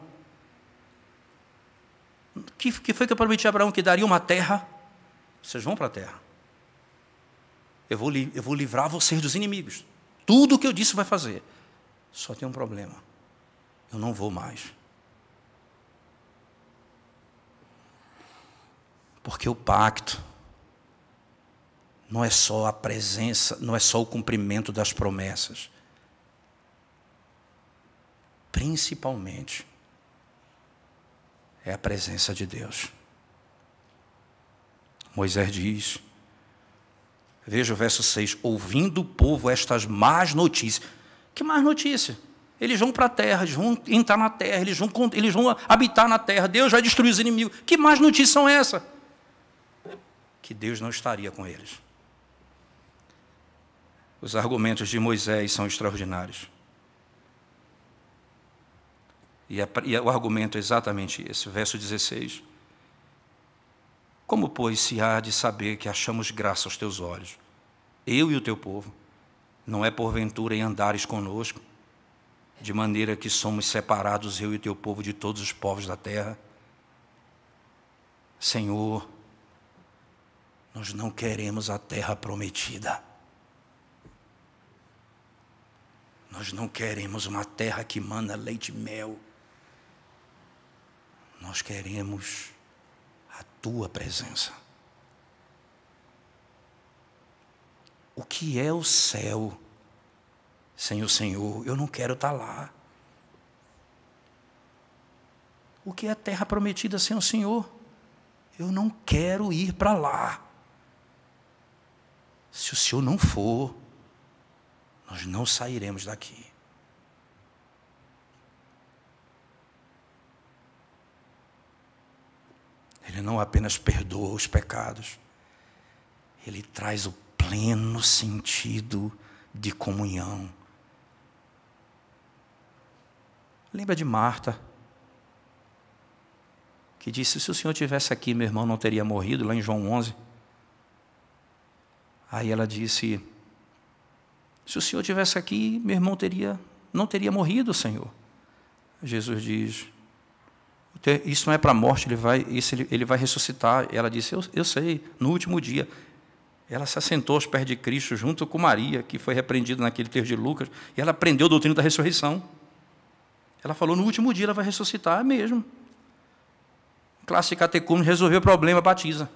Que foi que eu prometi a Abraão? Que daria uma terra. Vocês vão para a terra. Eu vou livrar vocês dos inimigos. Tudo o que eu disse vai fazer. Só tem um problema: eu não vou mais. Porque o pacto não é só a presença, não é só o cumprimento das promessas. Principalmente é a presença de Deus. Moisés diz, veja o verso 6, ouvindo o povo estas más notícias. Que más notícia? Eles vão para a terra, eles vão entrar na terra, eles vão habitar na terra, Deus vai destruir os inimigos. Que más notícias são essas? Que Deus não estaria com eles. Os argumentos de Moisés são extraordinários. E o argumento é exatamente esse, verso 16. Como, pois, se há de saber que achamos graça aos teus olhos, eu e o teu povo, não é porventura em andares conosco, de maneira que somos separados, eu e o teu povo, de todos os povos da terra? Senhor, nós não queremos a terra prometida. Nós não queremos uma terra que mana leite e mel. Nós queremos a tua presença. O que é o céu sem o Senhor? Eu não quero estar lá. O que é a terra prometida sem o Senhor? Eu não quero ir para lá. Se o Senhor não for, nós não sairemos daqui. Ele não apenas perdoa os pecados, ele traz o pleno sentido de comunhão. Lembra de Marta, que disse: se o Senhor tivesse aqui, meu irmão não teria morrido, lá em João 11. Aí ela disse: se o Senhor tivesse aqui, meu irmão não teria morrido, Senhor. Jesus diz: isso não é para a morte, ele vai ressuscitar. Ela disse: eu sei, no último dia. Ela se assentou aos pés de Cristo junto com Maria, que foi repreendida naquele texto de Lucas, e ela aprendeu a doutrina da ressurreição. Ela falou: no último dia ela vai ressuscitar. É mesmo. Classe de catecúmenos, resolveu o problema, batiza.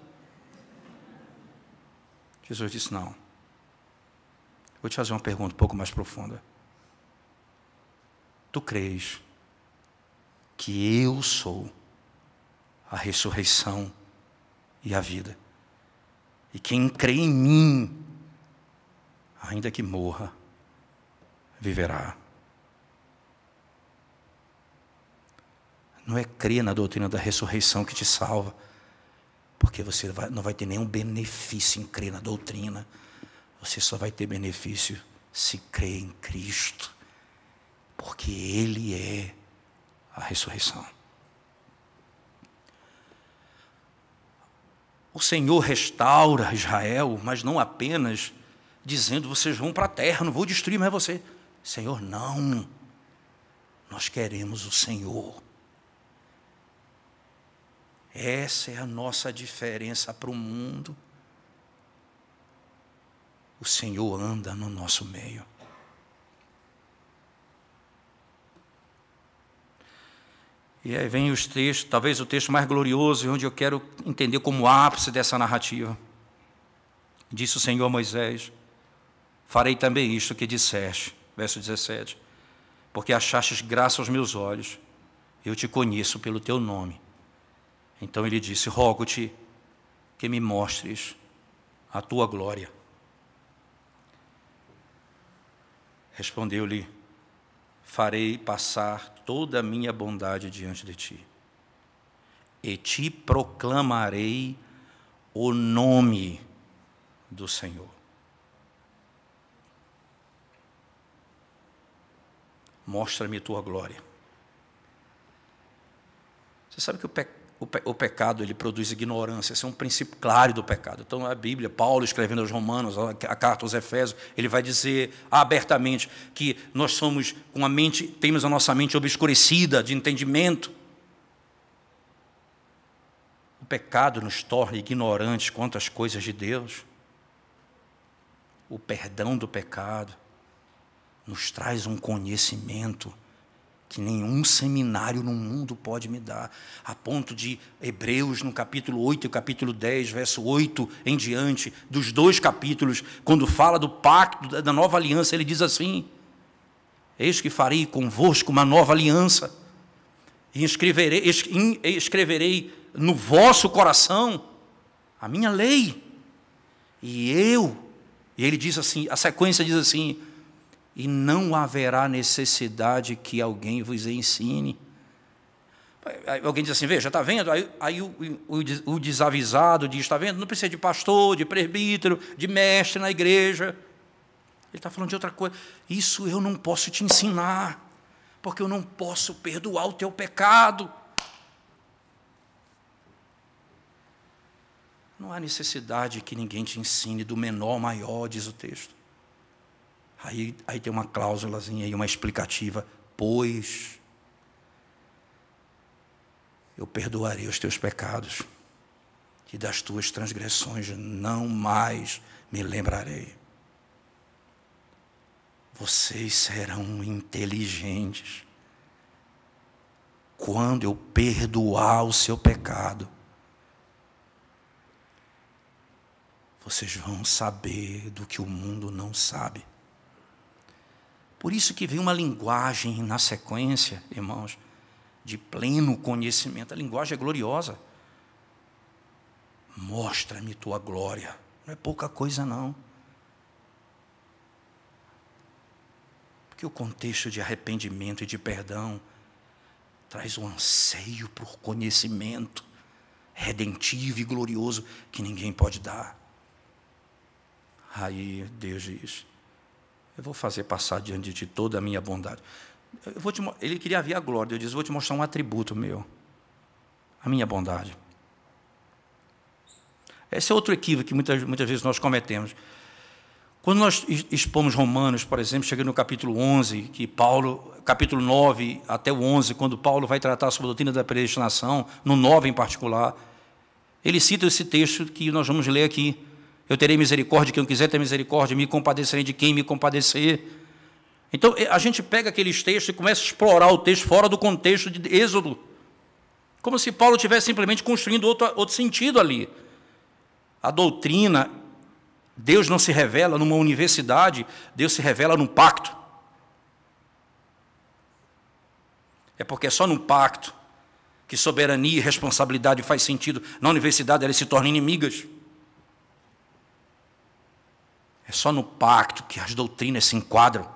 Jesus disse: não. Vou te fazer uma pergunta um pouco mais profunda. Tu crês que eu sou a ressurreição e a vida? E quem crê em mim, ainda que morra, viverá. Não é crer na doutrina da ressurreição que te salva, porque você não vai ter nenhum benefício em crer na doutrina. Você só vai ter benefício se crer em Cristo, porque Ele é a ressurreição. O Senhor restaura Israel, mas não apenas dizendo: vocês vão para a terra, não vou destruir mais você. Senhor, não. Nós queremos o Senhor. Essa é a nossa diferença para o mundo. O Senhor anda no nosso meio. E aí vem os textos, talvez o texto mais glorioso, onde eu quero entender como ápice dessa narrativa. Disse o Senhor a Moisés: farei também isto que disseste, verso 17, porque achastes graça aos meus olhos, eu te conheço pelo teu nome. Então ele disse: rogo-te que me mostres a tua glória. Respondeu-lhe: farei passar toda a minha bondade diante de ti, e te proclamarei o nome do Senhor. Mostra-me tua glória. Você sabe que o pecado ele produz ignorância. Esse é um princípio claro do pecado. Então, a Bíblia, Paulo escrevendo aos Romanos, a carta aos Efésios, ele vai dizer abertamente que nós somos com a mente, temos a nossa mente obscurecida de entendimento. O pecado nos torna ignorantes quanto às coisas de Deus. O perdão do pecado nos traz um conhecimento que nenhum seminário no mundo pode me dar, a ponto de Hebreus, no capítulo 8 e capítulo 10, verso 8 em diante, dos dois capítulos, quando fala do pacto, da nova aliança, ele diz assim: eis que farei convosco uma nova aliança, e escreverei no vosso coração a minha lei, e ele diz assim, a sequência diz assim: e não haverá necessidade que alguém vos ensine. Alguém diz assim: veja, está vendo? Aí o desavisado diz: está vendo? Não precisa de pastor, de presbítero, de mestre na igreja. Ele está falando de outra coisa. Isso eu não posso te ensinar, porque eu não posso perdoar o teu pecado. Não há necessidade que ninguém te ensine, do menor ao maior, diz o texto. Aí tem uma cláusulazinha aí, uma explicativa: pois eu perdoarei os teus pecados, e das tuas transgressões não mais me lembrarei. Vocês serão inteligentes quando eu perdoar o seu pecado. Vocês vão saber do que o mundo não sabe. Por isso que vem uma linguagem na sequência, irmãos, de pleno conhecimento. A linguagem é gloriosa. Mostra-me tua glória. Não é pouca coisa, não. Porque o contexto de arrependimento e de perdão traz um anseio por conhecimento redentivo e glorioso que ninguém pode dar. Aí Deus diz: eu vou fazer passar diante de ti toda a minha bondade. Ele queria ver a glória. Deus diz: eu vou te mostrar um atributo meu, a minha bondade. Esse é outro equívoco que muitas vezes nós cometemos. Quando nós expomos Romanos, por exemplo, chegando no capítulo 11, que Paulo, capítulo 9 até o 11, quando Paulo vai tratar sobre a doutrina da predestinação, no 9 em particular, ele cita esse texto que nós vamos ler aqui: eu terei misericórdia de quem eu quiser ter misericórdia, me compadecerei de quem me compadecer. Então, a gente pega aqueles textos e começa a explorar o texto fora do contexto de Êxodo, como se Paulo estivesse simplesmente construindo outro sentido ali. A doutrina, Deus não se revela numa universidade, Deus se revela num pacto. É porque é só num pacto que soberania e responsabilidade faz sentido. Na universidade elas se tornam inimigas. É só no pacto que as doutrinas se enquadram.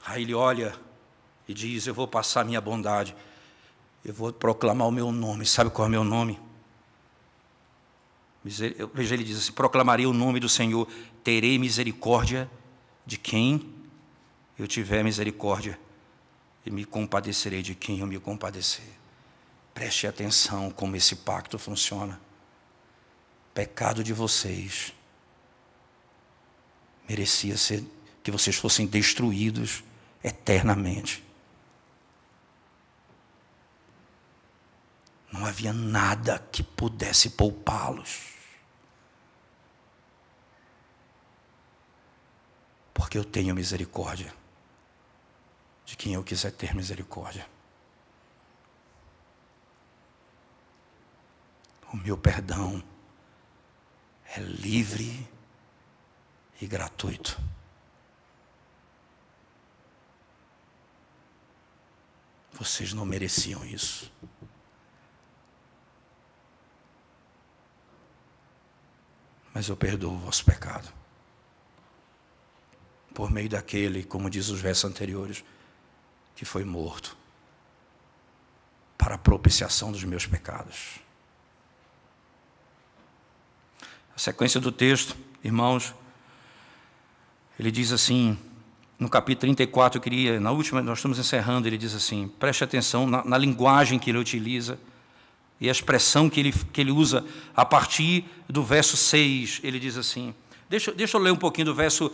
Aí ele olha e diz: eu vou passar a minha bondade, eu vou proclamar o meu nome. Sabe qual é o meu nome? Veja, ele diz assim: proclamarei o nome do Senhor, terei misericórdia de quem eu tiver misericórdia, e me compadecerei de quem eu me compadecer. Preste atenção como esse pacto funciona. O pecado de vocês merecia ser que vocês fossem destruídos eternamente. Não havia nada que pudesse poupá-los, porque eu tenho misericórdia de quem eu quiser ter misericórdia. O meu perdão é livre e gratuito. Vocês não mereciam isso. Mas eu perdoo o vosso pecado, por meio daquele, como diz os versos anteriores, que foi morto para a propiciação dos meus pecados. A sequência do texto, irmãos, ele diz assim, no capítulo 34, eu queria, na última, nós estamos encerrando, ele diz assim, preste atenção na linguagem que ele utiliza e a expressão que ele usa a partir do verso 6. Ele diz assim, deixa eu ler um pouquinho do verso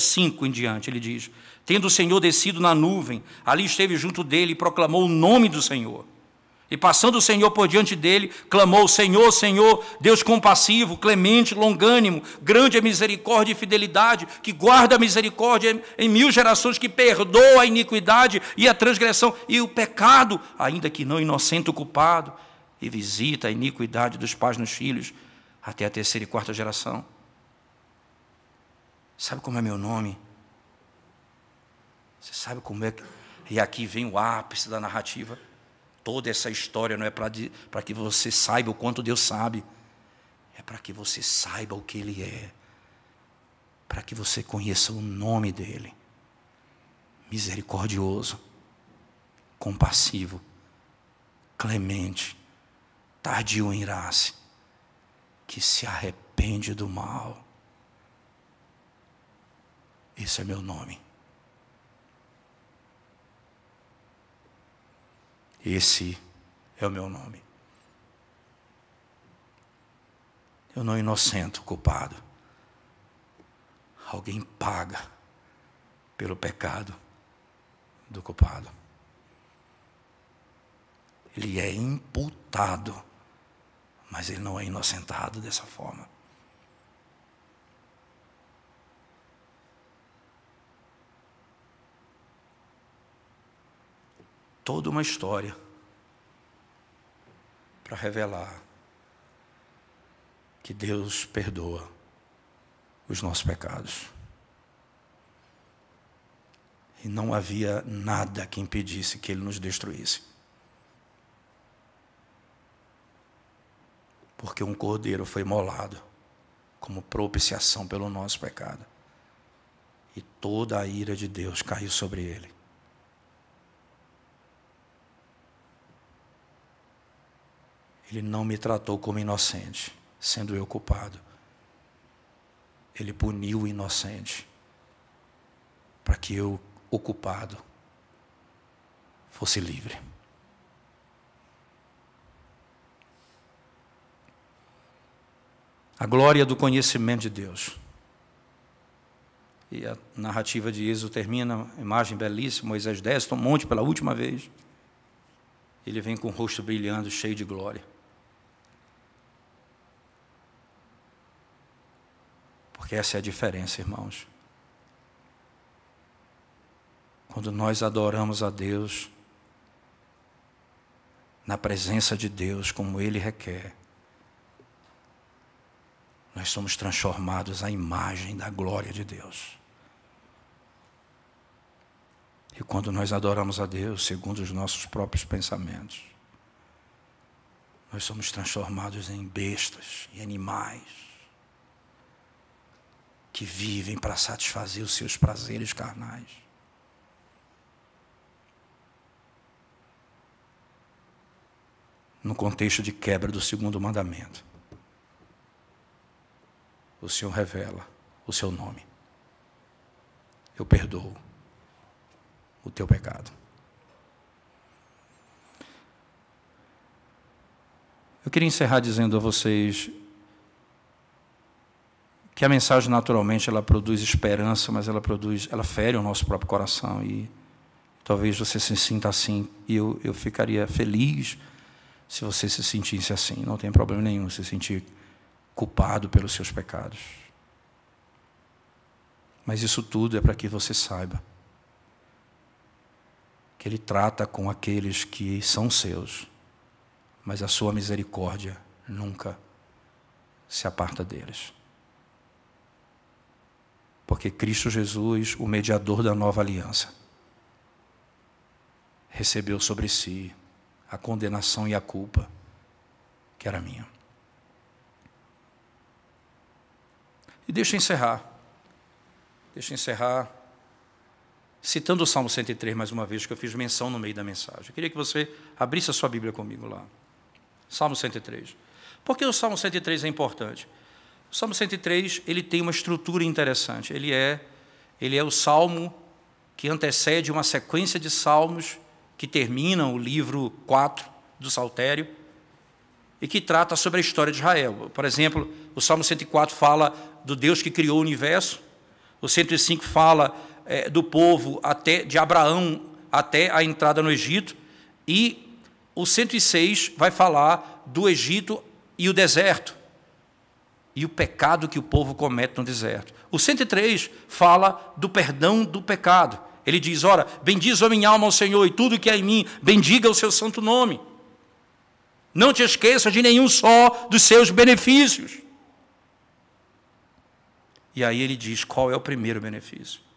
5 em diante. Ele diz: tendo o Senhor descido na nuvem, ali esteve junto dele e proclamou o nome do Senhor. E passando o Senhor por diante dele, clamou: Senhor, Senhor, Deus compassivo, clemente, longânimo, grande é misericórdia e fidelidade, que guarda a misericórdia em 1000 gerações, que perdoa a iniquidade e a transgressão e o pecado, ainda que não inocente o culpado, e visita a iniquidade dos pais nos filhos, até a 3ª e 4ª geração. Sabe como é meu nome? Você sabe como é que... E aqui vem o ápice da narrativa. Toda essa história não é para que você saiba o quanto Deus sabe. É para que você saiba o que Ele é. Para que você conheça o nome dEle. Misericordioso, compassivo, clemente, tardio em irar-se, que se arrepende do mal. Esse é meu nome. Esse é o meu nome. Eu não inocento o culpado. Alguém paga pelo pecado do culpado. Ele é imputado, mas ele não é inocentado dessa forma. Toda uma história para revelar que Deus perdoa os nossos pecados. E não havia nada que impedisse que Ele nos destruísse. Porque um cordeiro foi imolado como propiciação pelo nosso pecado. E toda a ira de Deus caiu sobre Ele. Ele não me tratou como inocente. sendo eu culpado, Ele puniu o inocente, para que eu, o culpado, fosse livre. A glória do conhecimento de Deus. E a narrativa de Êxodo termina, imagem belíssima, Moisés desce do monte pela última vez. Ele vem com o rosto brilhando, cheio de glória. Porque essa é a diferença, irmãos. Quando nós adoramos a Deus, na presença de Deus, como Ele requer, nós somos transformados à imagem da glória de Deus. E quando nós adoramos a Deus, segundo os nossos próprios pensamentos, nós somos transformados em bestas e animais que vivem para satisfazer os seus prazeres carnais. No contexto de quebra do segundo mandamento, o Senhor revela o seu nome. Eu perdoo o teu pecado. Eu queria encerrar dizendo a vocês que a mensagem naturalmente ela produz esperança, mas ela fere o nosso próprio coração, e talvez você se sinta assim, e eu ficaria feliz se você se sentisse assim. Não tem problema nenhum se sentir culpado pelos seus pecados. Mas isso tudo é para que você saiba que Ele trata com aqueles que são seus, mas a sua misericórdia nunca se aparta deles. Porque Cristo Jesus, o mediador da nova aliança, recebeu sobre si a condenação e a culpa que era minha. E deixa eu encerrar citando o Salmo 103 mais uma vez, que eu fiz menção no meio da mensagem. Eu queria que você abrisse a sua Bíblia comigo lá. Salmo 103. Por que o Salmo 103 é importante? O Salmo 103 ele tem uma estrutura interessante. Ele é o salmo que antecede uma sequência de salmos que terminam o livro 4 do Saltério e que trata sobre a história de Israel. Por exemplo, o Salmo 104 fala do Deus que criou o universo, o 105 fala do povo de Abraão até a entrada no Egito, e o 106 vai falar do Egito e o deserto, e o pecado que o povo comete no deserto. O 103 fala do perdão do pecado. Ele diz, ora, bendiz a minha alma ao Senhor, e tudo que há em mim, bendiga o seu santo nome. Não te esqueças de nenhum só dos seus benefícios. E aí ele diz, qual é o primeiro benefício?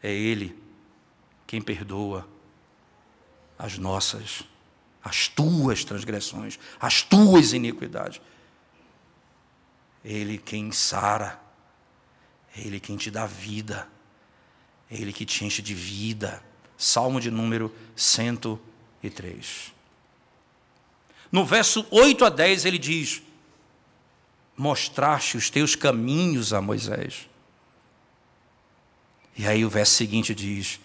É Ele quem perdoa as tuas transgressões, as tuas iniquidades. Ele quem sara, Ele quem te dá vida, Ele que te enche de vida. Salmo de número 103. No verso 8 a 10 ele diz, mostraste os teus caminhos a Moisés. E aí o verso seguinte diz,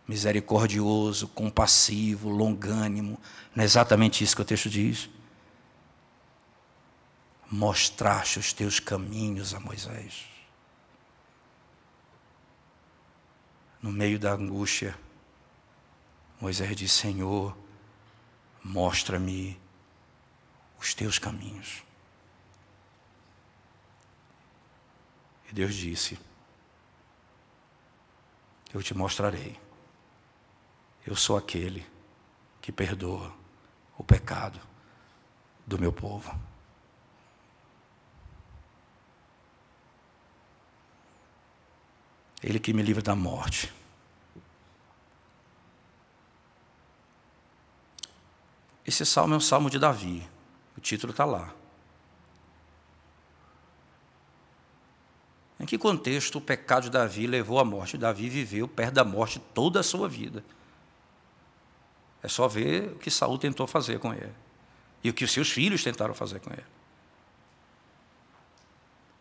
misericordioso, compassivo, longânimo. Não é exatamente isso que o texto diz? Mostraste os teus caminhos a Moisés. No meio da angústia, Moisés diz, Senhor, mostra-me os teus caminhos. E Deus disse, eu te mostrarei. Eu sou aquele que perdoa o pecado do meu povo. Ele que me livra da morte. Esse salmo é um salmo de Davi. O título está lá. Em que contexto o pecado de Davi levou à morte? Davi viveu perto da morte toda a sua vida. É só ver o que Saul tentou fazer com ele. E o que os seus filhos tentaram fazer com ele.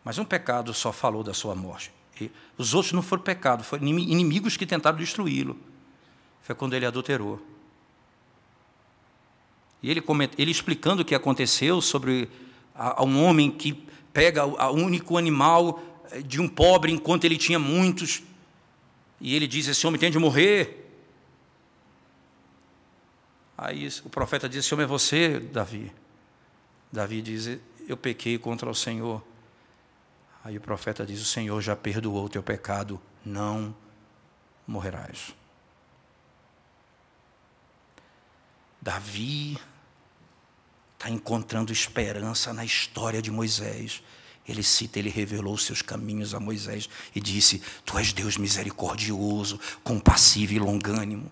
Mas um pecado só falou da sua morte. E os outros não foram pecado, foram inimigos que tentaram destruí-lo. Foi quando ele adulterou. E ele explicando o que aconteceu sobre um homem que pega o único animal de um pobre enquanto ele tinha muitos. E ele diz, esse homem tem de morrer. Aí o profeta diz, esse homem é você, Davi. Davi diz, eu pequei contra o Senhor. Aí o profeta diz, o Senhor já perdoou o teu pecado, não morrerás. Davi está encontrando esperança na história de Moisés. Ele revelou os seus caminhos a Moisés e disse, tu és Deus misericordioso, compassivo e longânimo.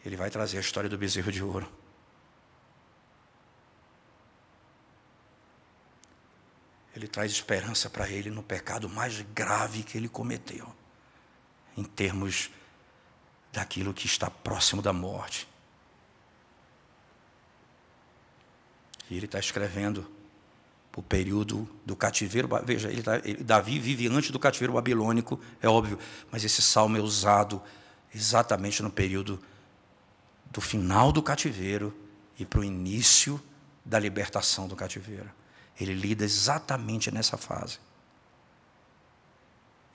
Ele vai trazer a história do bezerro de ouro. Ele traz esperança para ele no pecado mais grave que ele cometeu, em termos daquilo que está próximo da morte. E ele está escrevendo o período do cativeiro. Veja, Davi vive antes do cativeiro babilônico, é óbvio, mas esse salmo é usado exatamente no período do final do cativeiro e para o início da libertação do cativeiro. Ele lida exatamente nessa fase.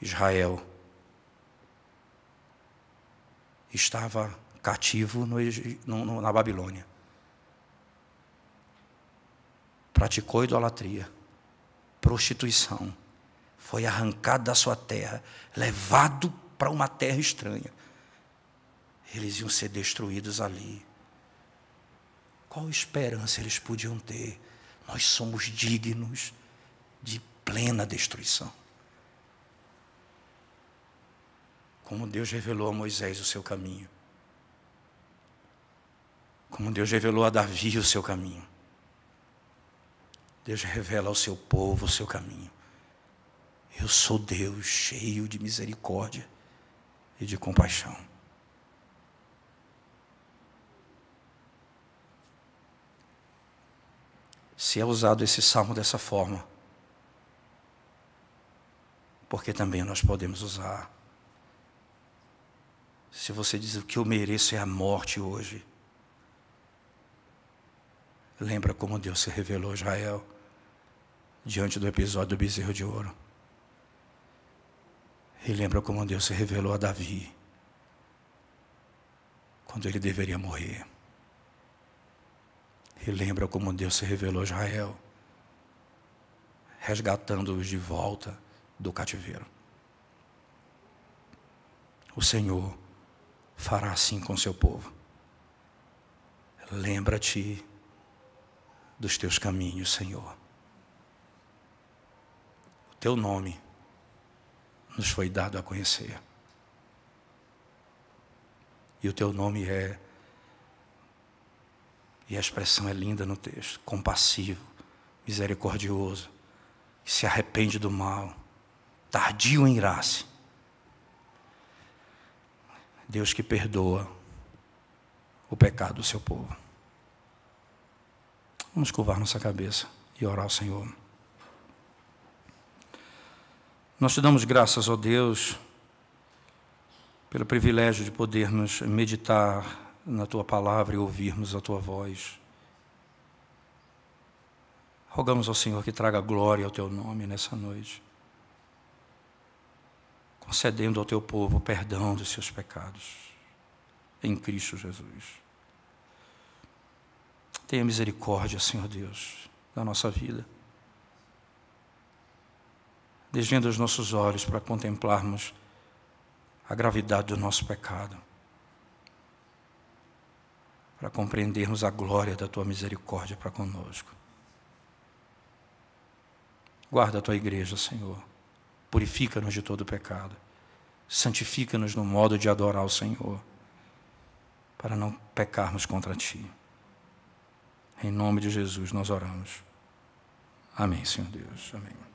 Israel estava cativo na Babilônia. Praticou idolatria, prostituição, foi arrancado da sua terra, levado para uma terra estranha. Eles iam ser destruídos ali. Qual esperança eles podiam ter? Nós somos dignos de plena destruição. Como Deus revelou a Moisés o seu caminho. Como Deus revelou a Davi o seu caminho. Deus revela ao seu povo o seu caminho. Eu sou Deus cheio de misericórdia e de compaixão. Se é usado esse salmo dessa forma, porque também nós podemos usar. Se você diz o que eu mereço é a morte hoje, lembra como Deus se revelou a Israel diante do episódio do bezerro de ouro. E lembra como Deus se revelou a Davi quando ele deveria morrer. E lembra como Deus se revelou a Israel, resgatando-os de volta do cativeiro. O Senhor fará assim com seu povo. Lembra-te dos teus caminhos, Senhor. O teu nome nos foi dado a conhecer. E o teu nome e a expressão é linda no texto, compassivo, misericordioso, que se arrepende do mal, tardio em irar-se. Deus que perdoa o pecado do seu povo. Vamos curvar nossa cabeça e orar ao Senhor. Nós te damos graças, ó Deus, pelo privilégio de podermos meditar na Tua palavra e ouvirmos a Tua voz. Rogamos ao Senhor que traga glória ao Teu nome nessa noite, concedendo ao Teu povo o perdão dos seus pecados, em Cristo Jesus. Tenha misericórdia, Senhor Deus, da nossa vida. Desvenda os nossos olhos para contemplarmos a gravidade do nosso pecado, para compreendermos a glória da Tua misericórdia para conosco. Guarda a Tua igreja, Senhor. Purifica-nos de todo pecado. Santifica-nos no modo de adorar o Senhor, para não pecarmos contra Ti. Em nome de Jesus nós oramos. Amém, Senhor Deus. Amém.